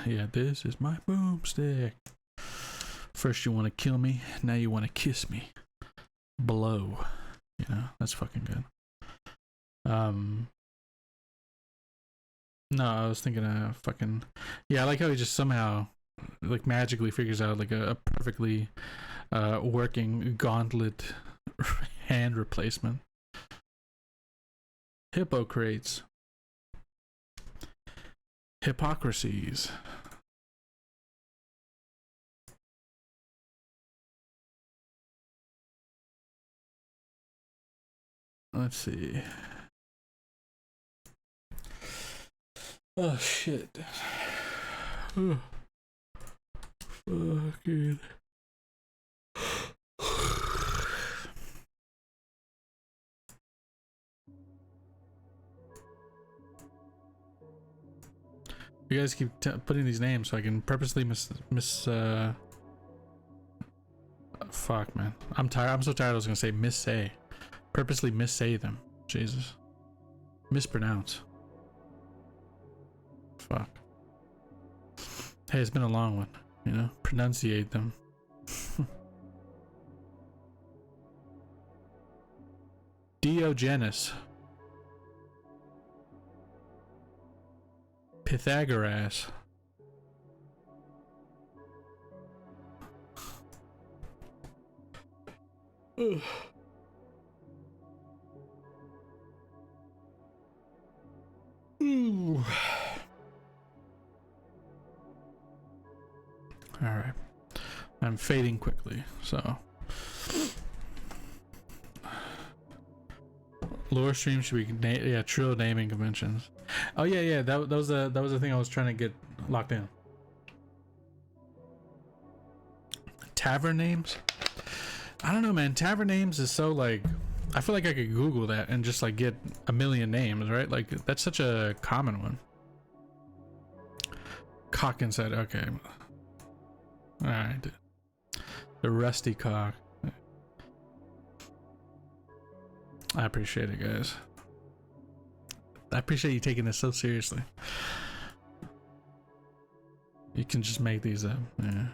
this is my boomstick. First you want to kill me, now you want to kiss me. Blow. You know, that's fucking good. No, I was thinking fucking I like how he just somehow like magically figures out like a perfectly working gauntlet hand replacement. Hippocrates. Hypocrisies. Let's see. Oh shit. Oh, fucking. You guys keep putting these names so I can purposely fuck, man. I'm tired. I'm so tired. I was gonna say missay. Purposely missay them. Jesus. Mispronounce. Fuck. Hey, it's been a long one. You know, pronunciate them. Diogenes. Pythagoras. Ugh. Ooh. All right. I'm fading quickly, so. Lore stream should be yeah, Trill naming conventions. Oh yeah, that was the thing I was trying to get locked in. Tavern names? I don't know, man. Tavern names is so like, I feel like I could Google that and just like get a million names, right? Like that's such a common one. Cock inside. Okay. All right. The rusty cock. I appreciate it, guys. I appreciate you taking this so seriously. You can just make these up. Yeah.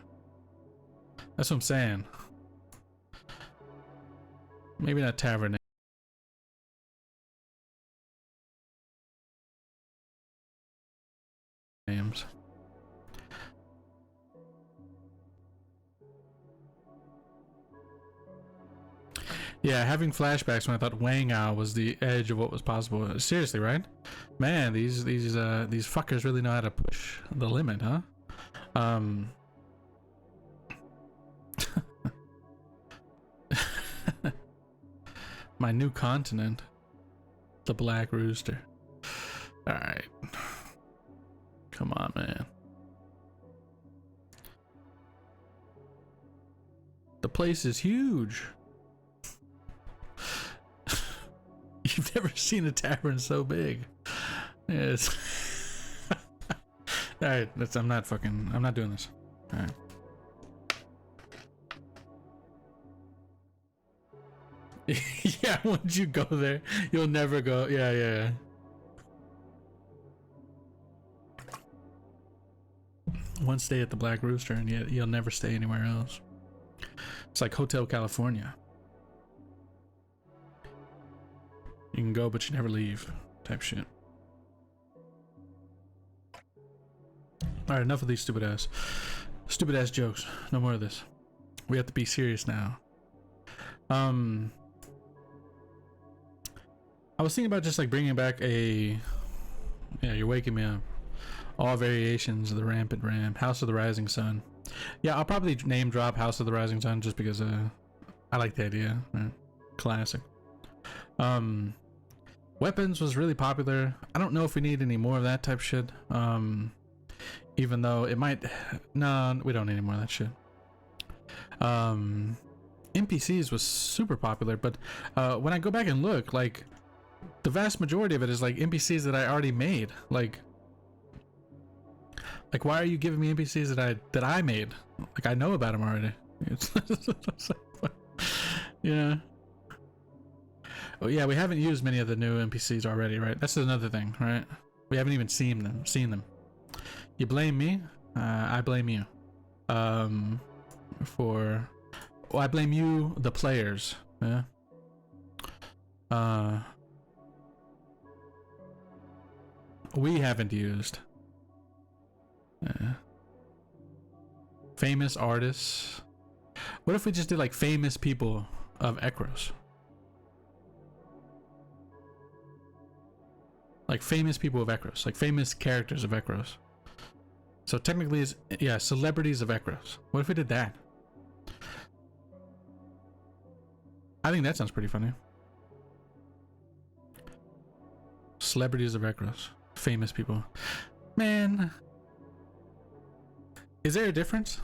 That's what I'm saying. Maybe not tavern names. Yeah, having flashbacks when I thought Wang Ao was the edge of what was possible. Seriously, right? Man, these fuckers really know how to push the limit, huh? My new continent, the Black Rooster. All right, come on, man. The place is huge. You've never seen a tavern so big. Yes. All right, I'm not doing this. All right. Yeah, once you go there, you'll never go. Yeah. One stay at the Black Rooster, and yet you'll never stay anywhere else. It's like Hotel California. You can go, but you never leave, type shit. All right, enough of these stupid ass jokes. No more of this. We have to be serious now. I was thinking about just like bringing back a. Yeah, you're waking me up. All variations of the Rampant Ram, House of the Rising Sun. Yeah, I'll probably name drop House of the Rising Sun just because I like the idea. Right? Classic. Weapons was really popular. I don't know if we need any more of that type shit. Even though it might. No, we don't need any more of that shit. NPCs was super popular, but when I go back and look, like the vast majority of it is like NPCs that I already made. Like why are you giving me NPCs that I made? Like I know about them already. It's yeah. Oh yeah, we haven't used many of the new NPCs already, right? That's another thing, right? We haven't even seen them. You blame me, I blame you. I blame you, the players. Yeah. We haven't used. Famous artists. What if we just did like famous people of Ekros? Like famous people of Ekros, like famous characters of Ekros. So technically it's, yeah, celebrities of Ekros. What if we did that? I think that sounds pretty funny. Celebrities of Ekros. Famous people. Man. Is there a difference?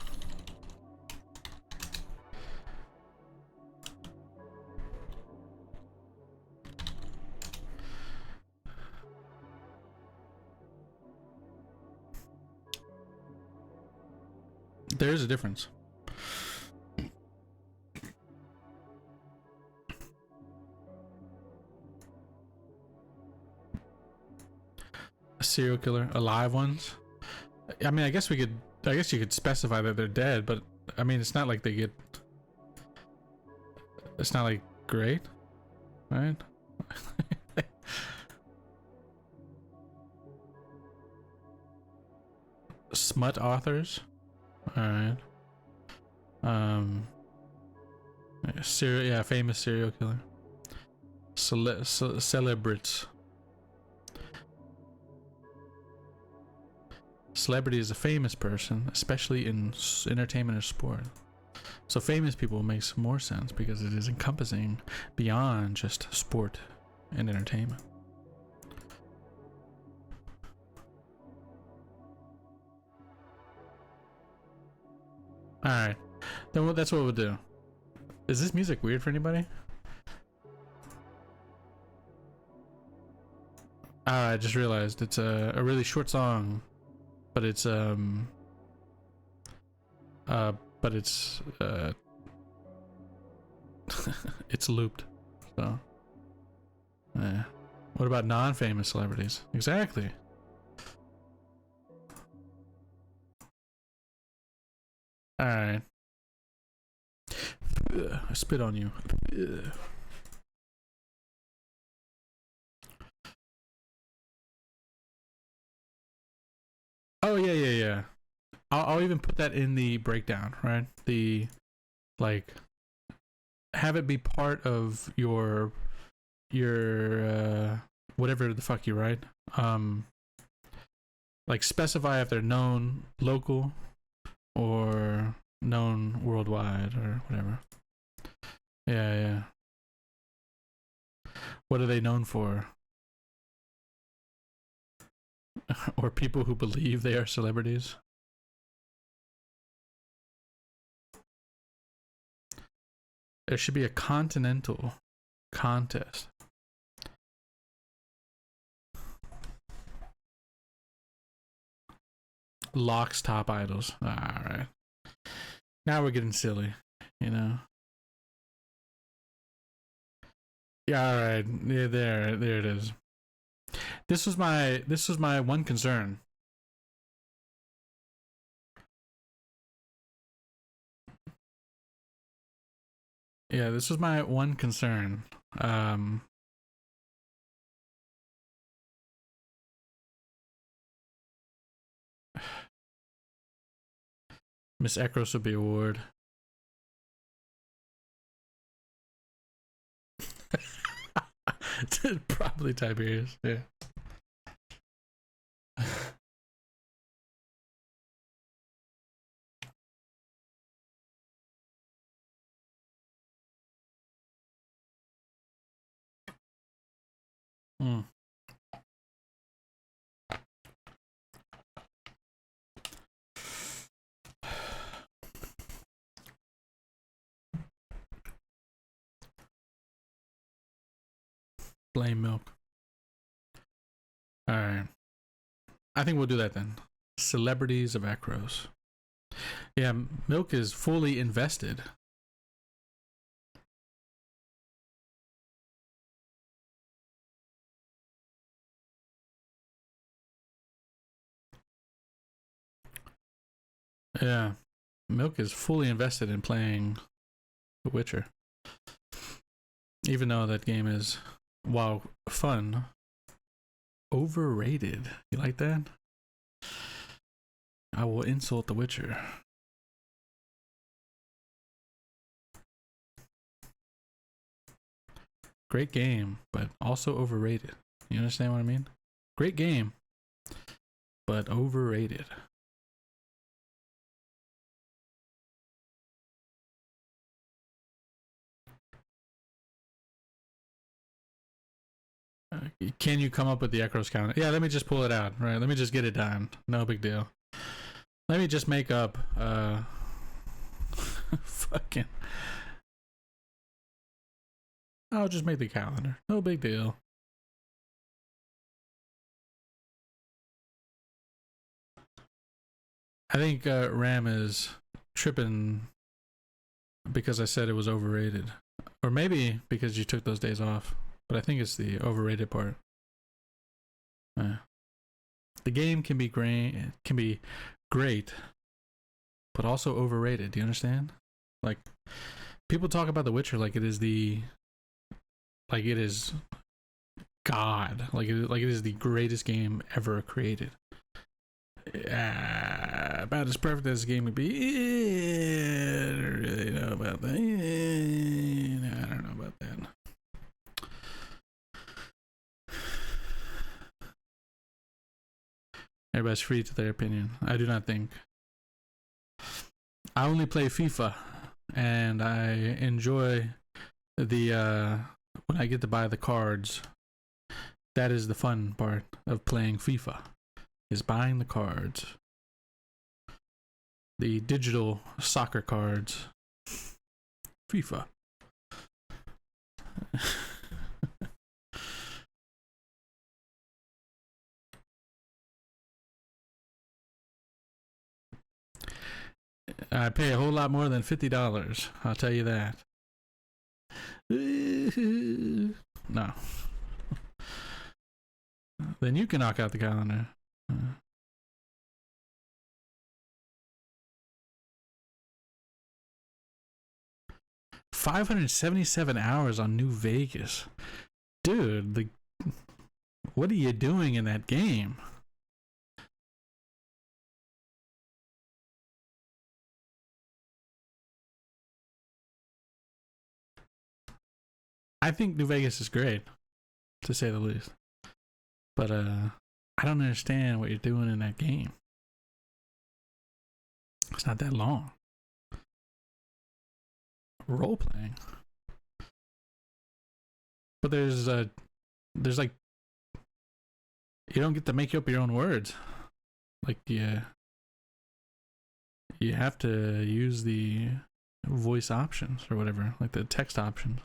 There is a difference. A serial killer, alive ones. I mean, I guess you could specify that they're dead, but I mean, it's not like they get. It's not like great, right? Smut authors. All right. Famous serial killer. Celebrities. Celebrity is a famous person, especially in entertainment or sport. So famous people makes more sense because it is encompassing beyond just sport and entertainment. All right, then that's what we'll do. Is this music weird for anybody? I just realized it's a really short song, but it's it's looped. So, yeah. What about non-famous celebrities? Exactly. All right. I spit on you. Oh yeah. I'll even put that in the breakdown, right? The like have it be part of your whatever the fuck you write. Like specify if they're known local or known worldwide or whatever. Yeah. What are they known for? Or people who believe they are celebrities? There should be a continental contest. Locks top idols. Alright. Now we're getting silly, you know? Yeah, alright. Yeah, there it is. This was my one concern. Yeah, this was my one concern. Miss Ekros would be award. Probably Tiberius, yeah. Mm. Blame milk. Alright. I think we'll do that then. Celebrities of Ekros. Yeah, milk is fully invested. Yeah. Milk is fully invested in playing The Witcher. Even though that game is, while fun, overrated. You like that? I will insult The Witcher. Great game, but also overrated. You understand what I mean? Great game, but overrated. Can you come up with the Ekros calendar? Yeah, let me just pull it out. Right, let me just get it done. No big deal. Let me just make up. Fucking. I'll just make the calendar. No big deal. I think Ram is tripping because I said it was overrated, or maybe because you took those days off. But I think it's the overrated part. The game can be great, but also overrated. Do you understand? Like, people talk about The Witcher like it is God, like it is the greatest game ever created. About as perfect as a game would be. I don't really know about that. I don't know about that. Everybody's free to their opinion. I do not think. I only play FIFA, and I enjoy the when I get to buy the cards. That is the fun part of playing FIFA, is buying the cards. The digital soccer cards. FIFA. I pay a whole lot more than $50. I'll tell you that. No. Then you can knock out the calendar. 577 hours on New Vegas. Dude, what are you doing in that game? I think New Vegas is great, to say the least. But I don't understand what you're doing in that game. It's not that long. Role playing. But there's like, you don't get to make up your own words. Like, yeah, you have to use the voice options or whatever, like the text options.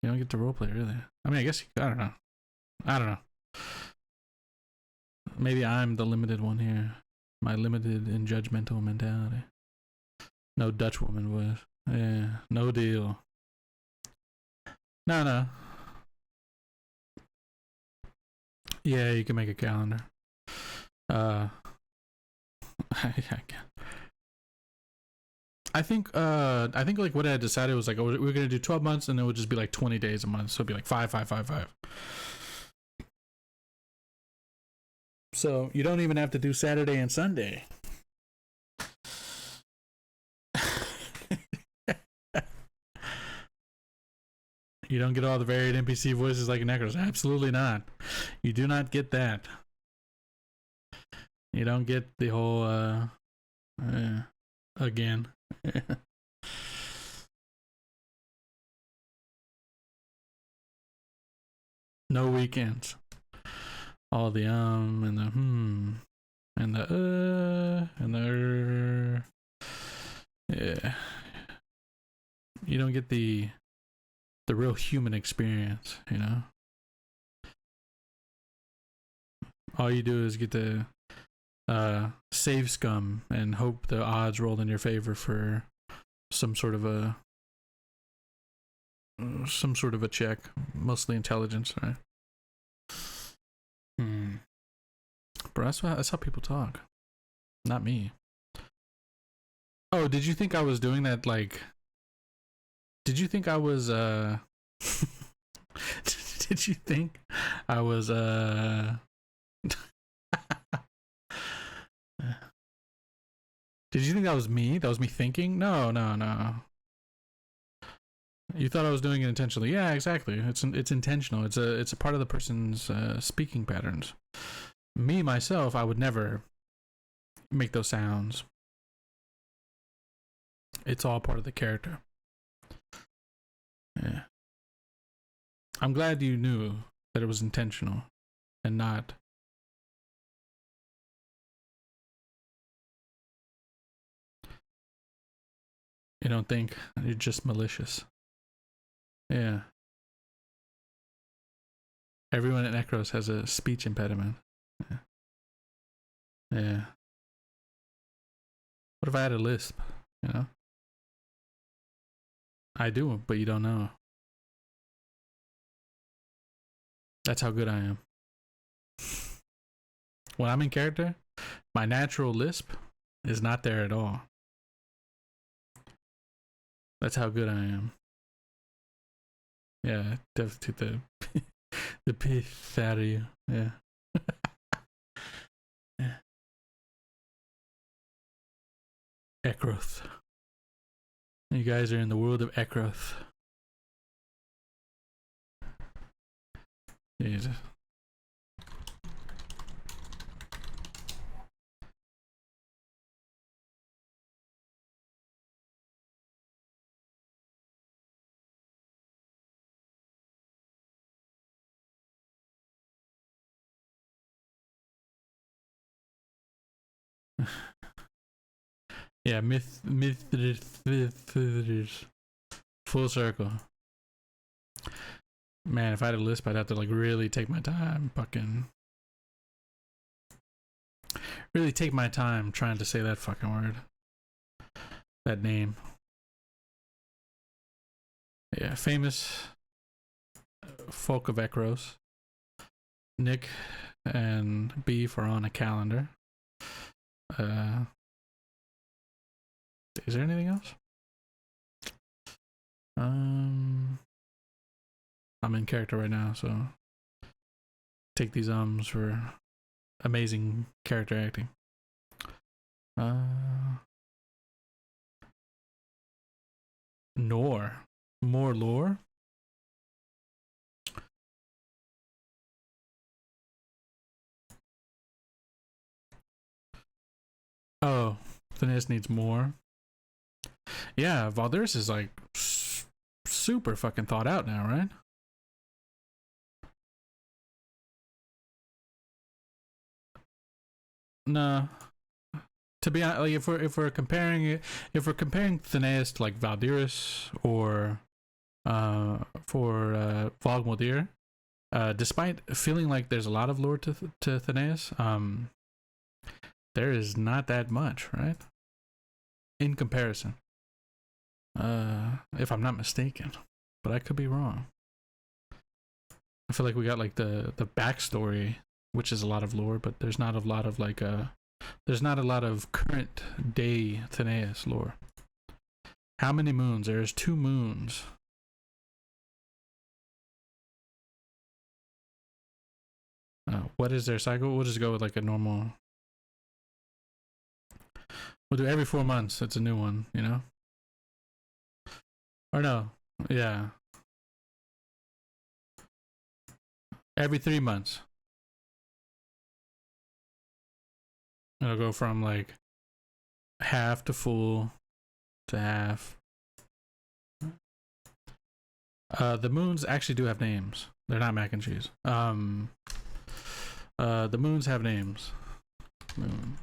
You don't get to roleplay, really. I mean, I guess, I don't know. Maybe I'm the limited one here. My limited and judgmental mentality. No Dutch woman voice. Yeah, no deal. No. Yeah, you can make a calendar. I think like what I decided was like, oh, we're gonna do 12 months, and it would just be like 20 days a month, so it'd be like 5. So you don't even have to do Saturday and Sunday. You don't get all the varied NPC voices like in Ekros. Absolutely not. You do not get that. You don't get the whole again. No weekends. All the and the and the and the yeah. You don't get the real human experience, you know? All you do is get to save scum and hope the odds roll in your favor for some sort of a check, mostly intelligence, right? But that's how people talk. Not me. Oh, did you think I was doing that, like, did you think I was did you think I was did you think that was me? That was me thinking? No. You thought I was doing it intentionally. Yeah, exactly. It's intentional. It's a part of the person's speaking patterns. Me myself, I would never make those sounds. It's all part of the character. Yeah. I'm glad you knew that it was intentional and not. You don't think you're just malicious. Yeah. Everyone in Ekros has a speech impediment. Yeah. Yeah. What if I had a lisp? You know? I do, but you don't know. That's how good I am. When I'm in character, my natural lisp is not there at all. That's how good I am. Yeah, definitely the piss out of you. Yeah. Yeah. Ekros. You guys are in the world of Ekros. Jesus. Yeah, myth, full circle. Man, if I had a lisp, I'd have to like really take my time, fucking, really take my time trying to say that fucking word, that name. Yeah, famous folk of Ekros. Nick and Beef are on a calendar. Is there anything else? I'm in character right now, so take these ums for amazing character acting. More lore. Oh, Phineas needs more. Yeah, Valdiras is like super fucking thought out now, right? No. To be honest, like if we're comparing it, if we're comparing Phineas to like Valdiras or for Vogmodir, despite feeling like there's a lot of lore to Phineas, there is not that much, right? In comparison. If I'm not mistaken, but I could be wrong. I feel like we got like the backstory, which is a lot of lore, but there's not a lot of like there's not a lot of current day Thenaeus lore. How many moons? There's 2 moons. What is their cycle? We'll just go with like a normal. We'll do every 4 months. It's a new one, you know? Or no. Yeah. Every 3 months. It'll go from like half to full to half. The moons actually do have names. They're not mac and cheese. The moons have names. Moons.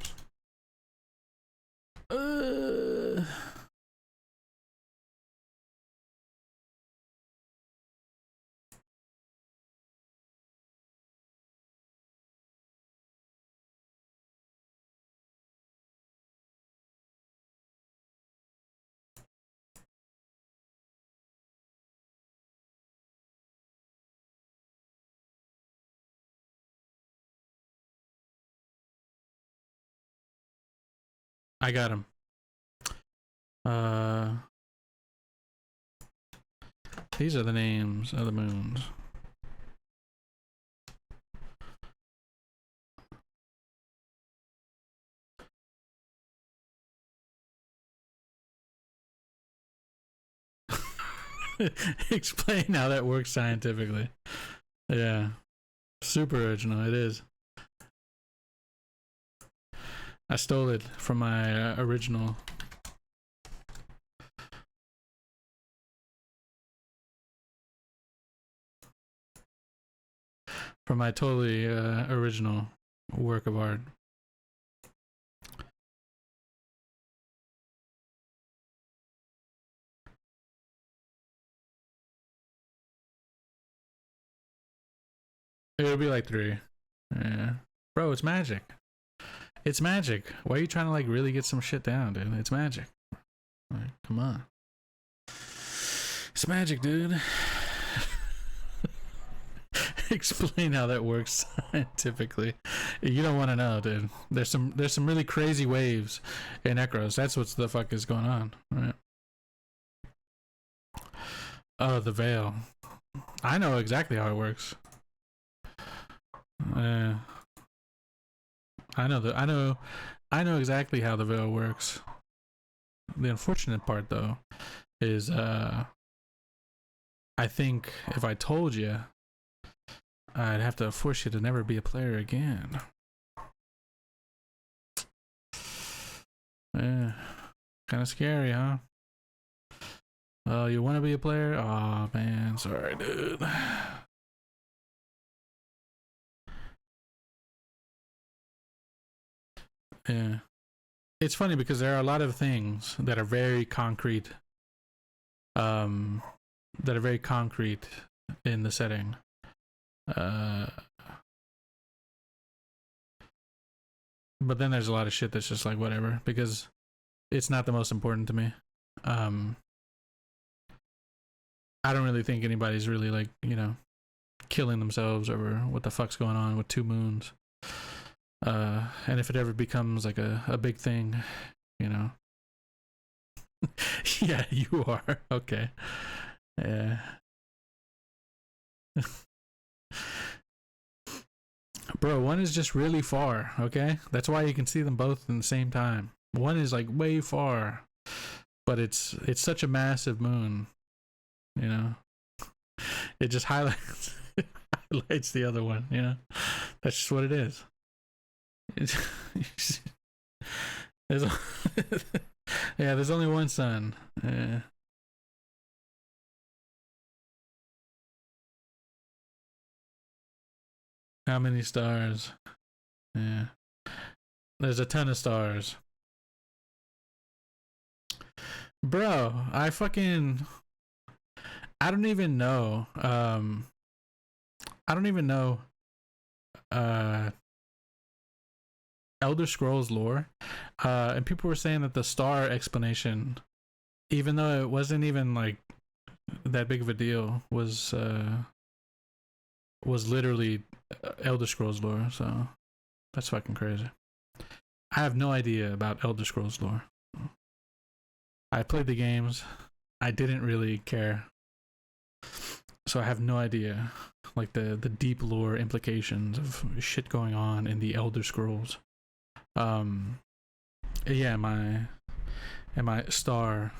I got him. These are the names of the moons. Explain how that works scientifically. Yeah. Super original. It is. I stole it from my original. for my totally original work of art. It'll be like 3. Yeah. Bro, it's magic. It's magic. Why are you trying to like really get some shit down, dude? It's magic. Like, come on. It's magic, dude. Explain how that works scientifically. You don't want to know, dude. There's some really crazy waves in Ekros. That's what the fuck is going on, right? Oh, the veil. I know exactly how it works. I know exactly how the veil works. The unfortunate part, though, is I think if I told you, I'd have to force you to never be a player again. Yeah, kind of scary, huh? Oh, you want to be a player? Oh man, sorry, dude. Yeah, it's funny because there are a lot of things that are very concrete, um, that are very concrete in the setting. But then there's a lot of shit that's just like whatever because it's not the most important to me. Um, I don't really think anybody's really like killing themselves over what the fuck's going on with 2 moons. And if it ever becomes like a big thing, yeah, you are okay. Yeah. Bro, one is just really far, okay? That's why you can see them both in the same time. One is like way far, but it's such a massive moon, you know. It just highlights highlights the other one, That's just what it is. There's yeah, there's only one sun. How many stars? Yeah. There's a ton of stars. Bro, I don't even know. I don't even know Elder Scrolls lore. And people were saying that the star explanation, even though it wasn't even like that big of a deal, was literally Elder Scrolls lore. So that's fucking crazy. I have no idea about Elder Scrolls lore. I played the games. I didn't really care. So I have no idea like the deep lore implications of shit going on in the Elder Scrolls. Yeah, my star,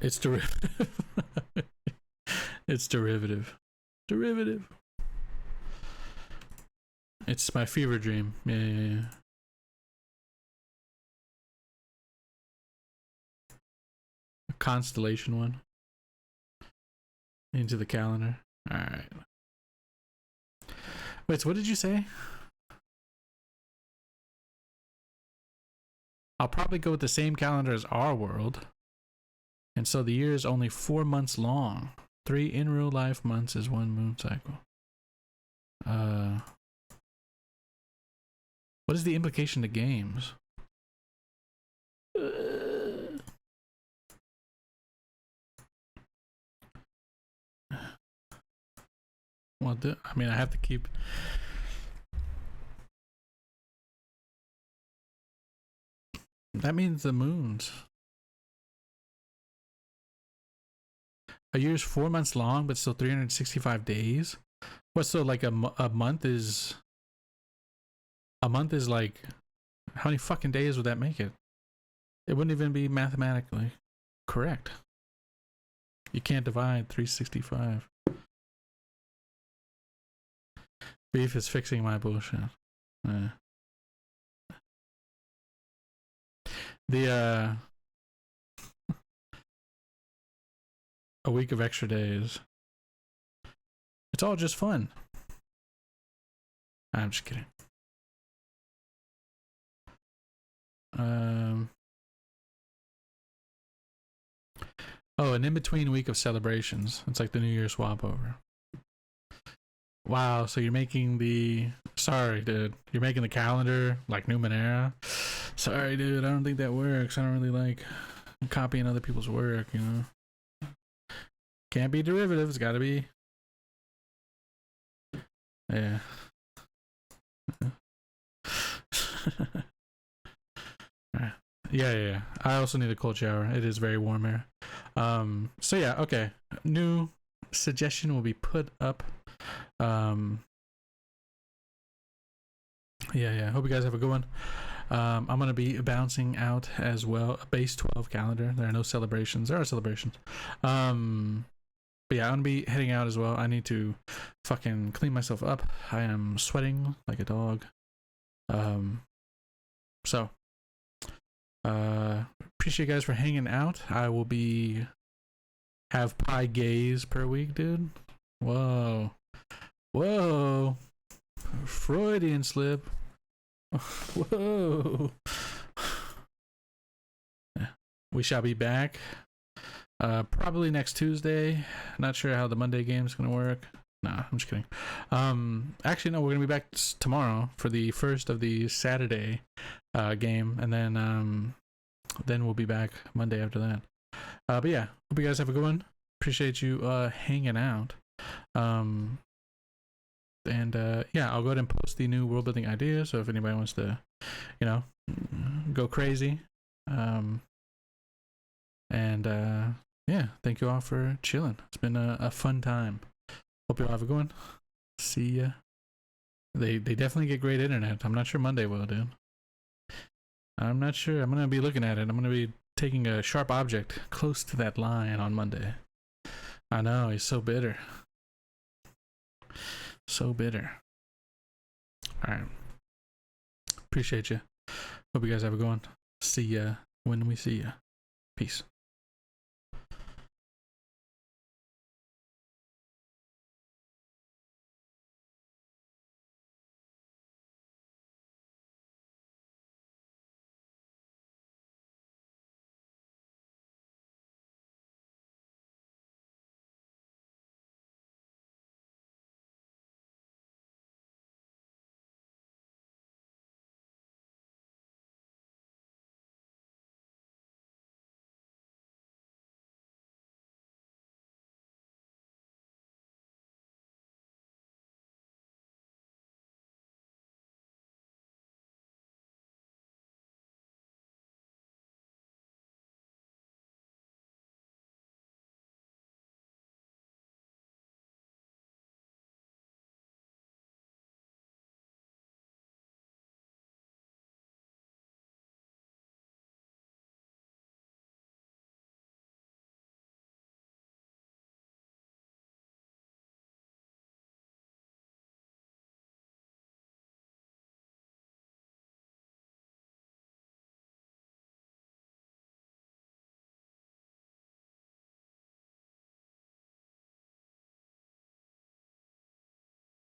it's derivative. It's derivative. It's my fever dream. Yeah. A constellation one. Into the calendar. All right. Wait, so what did you say? I'll probably go with the same calendar as our world. And so the year is only 4 months long. 3 in real life months is 1 moon cycle. What is the implication to games? Well, I mean, I have to keep. That means the moons. A year is 4 months long, but still 365 days. What? So like a month is. A month is like, how many fucking days would that make it? It wouldn't even be mathematically correct. You can't divide 365. Beef is fixing my bullshit. The a week of extra days. It's all just fun. I'm just kidding. Oh, an in-between week of celebrations. It's like the New Year swap over. Wow, so you're making the... Sorry, dude. You're making the calendar like Numenera? Sorry, dude. I don't think that works. I don't really like copying other people's work, you know? Can't be derivatives. Gotta be... Yeah. Yeah. I also need a cold shower. It is very warm here. So yeah, okay. New suggestion will be put up. Yeah. Hope you guys have a good one. I'm gonna be bouncing out as well. A base 12 calendar. There are no celebrations. There are celebrations. But yeah, I'm gonna be heading out as well. I need to fucking clean myself up. I am sweating like a dog. So appreciate you guys for hanging out. I will be have pie gaze per week, dude. Whoa. Freudian slip. Whoa. We shall be back probably next Tuesday. Not sure how the Monday game's gonna work. Nah, I'm just kidding. Actually, no, we're gonna be back tomorrow for the first of the Saturday game, and then we'll be back Monday after that. But yeah, hope you guys have a good one. Appreciate you hanging out. Yeah, I'll go ahead and post the new world building idea. So if anybody wants to, go crazy, yeah, thank you all for chilling. It's been a fun time. Hope you all have a good one. See ya. They definitely get great internet. I'm not sure Monday will, dude. I'm not sure. I'm gonna be looking at it. I'm gonna be taking a sharp object close to that line on Monday. I know, he's so bitter. So bitter. Alright. Appreciate you. Hope you guys have a good one. See ya when we see ya. Peace.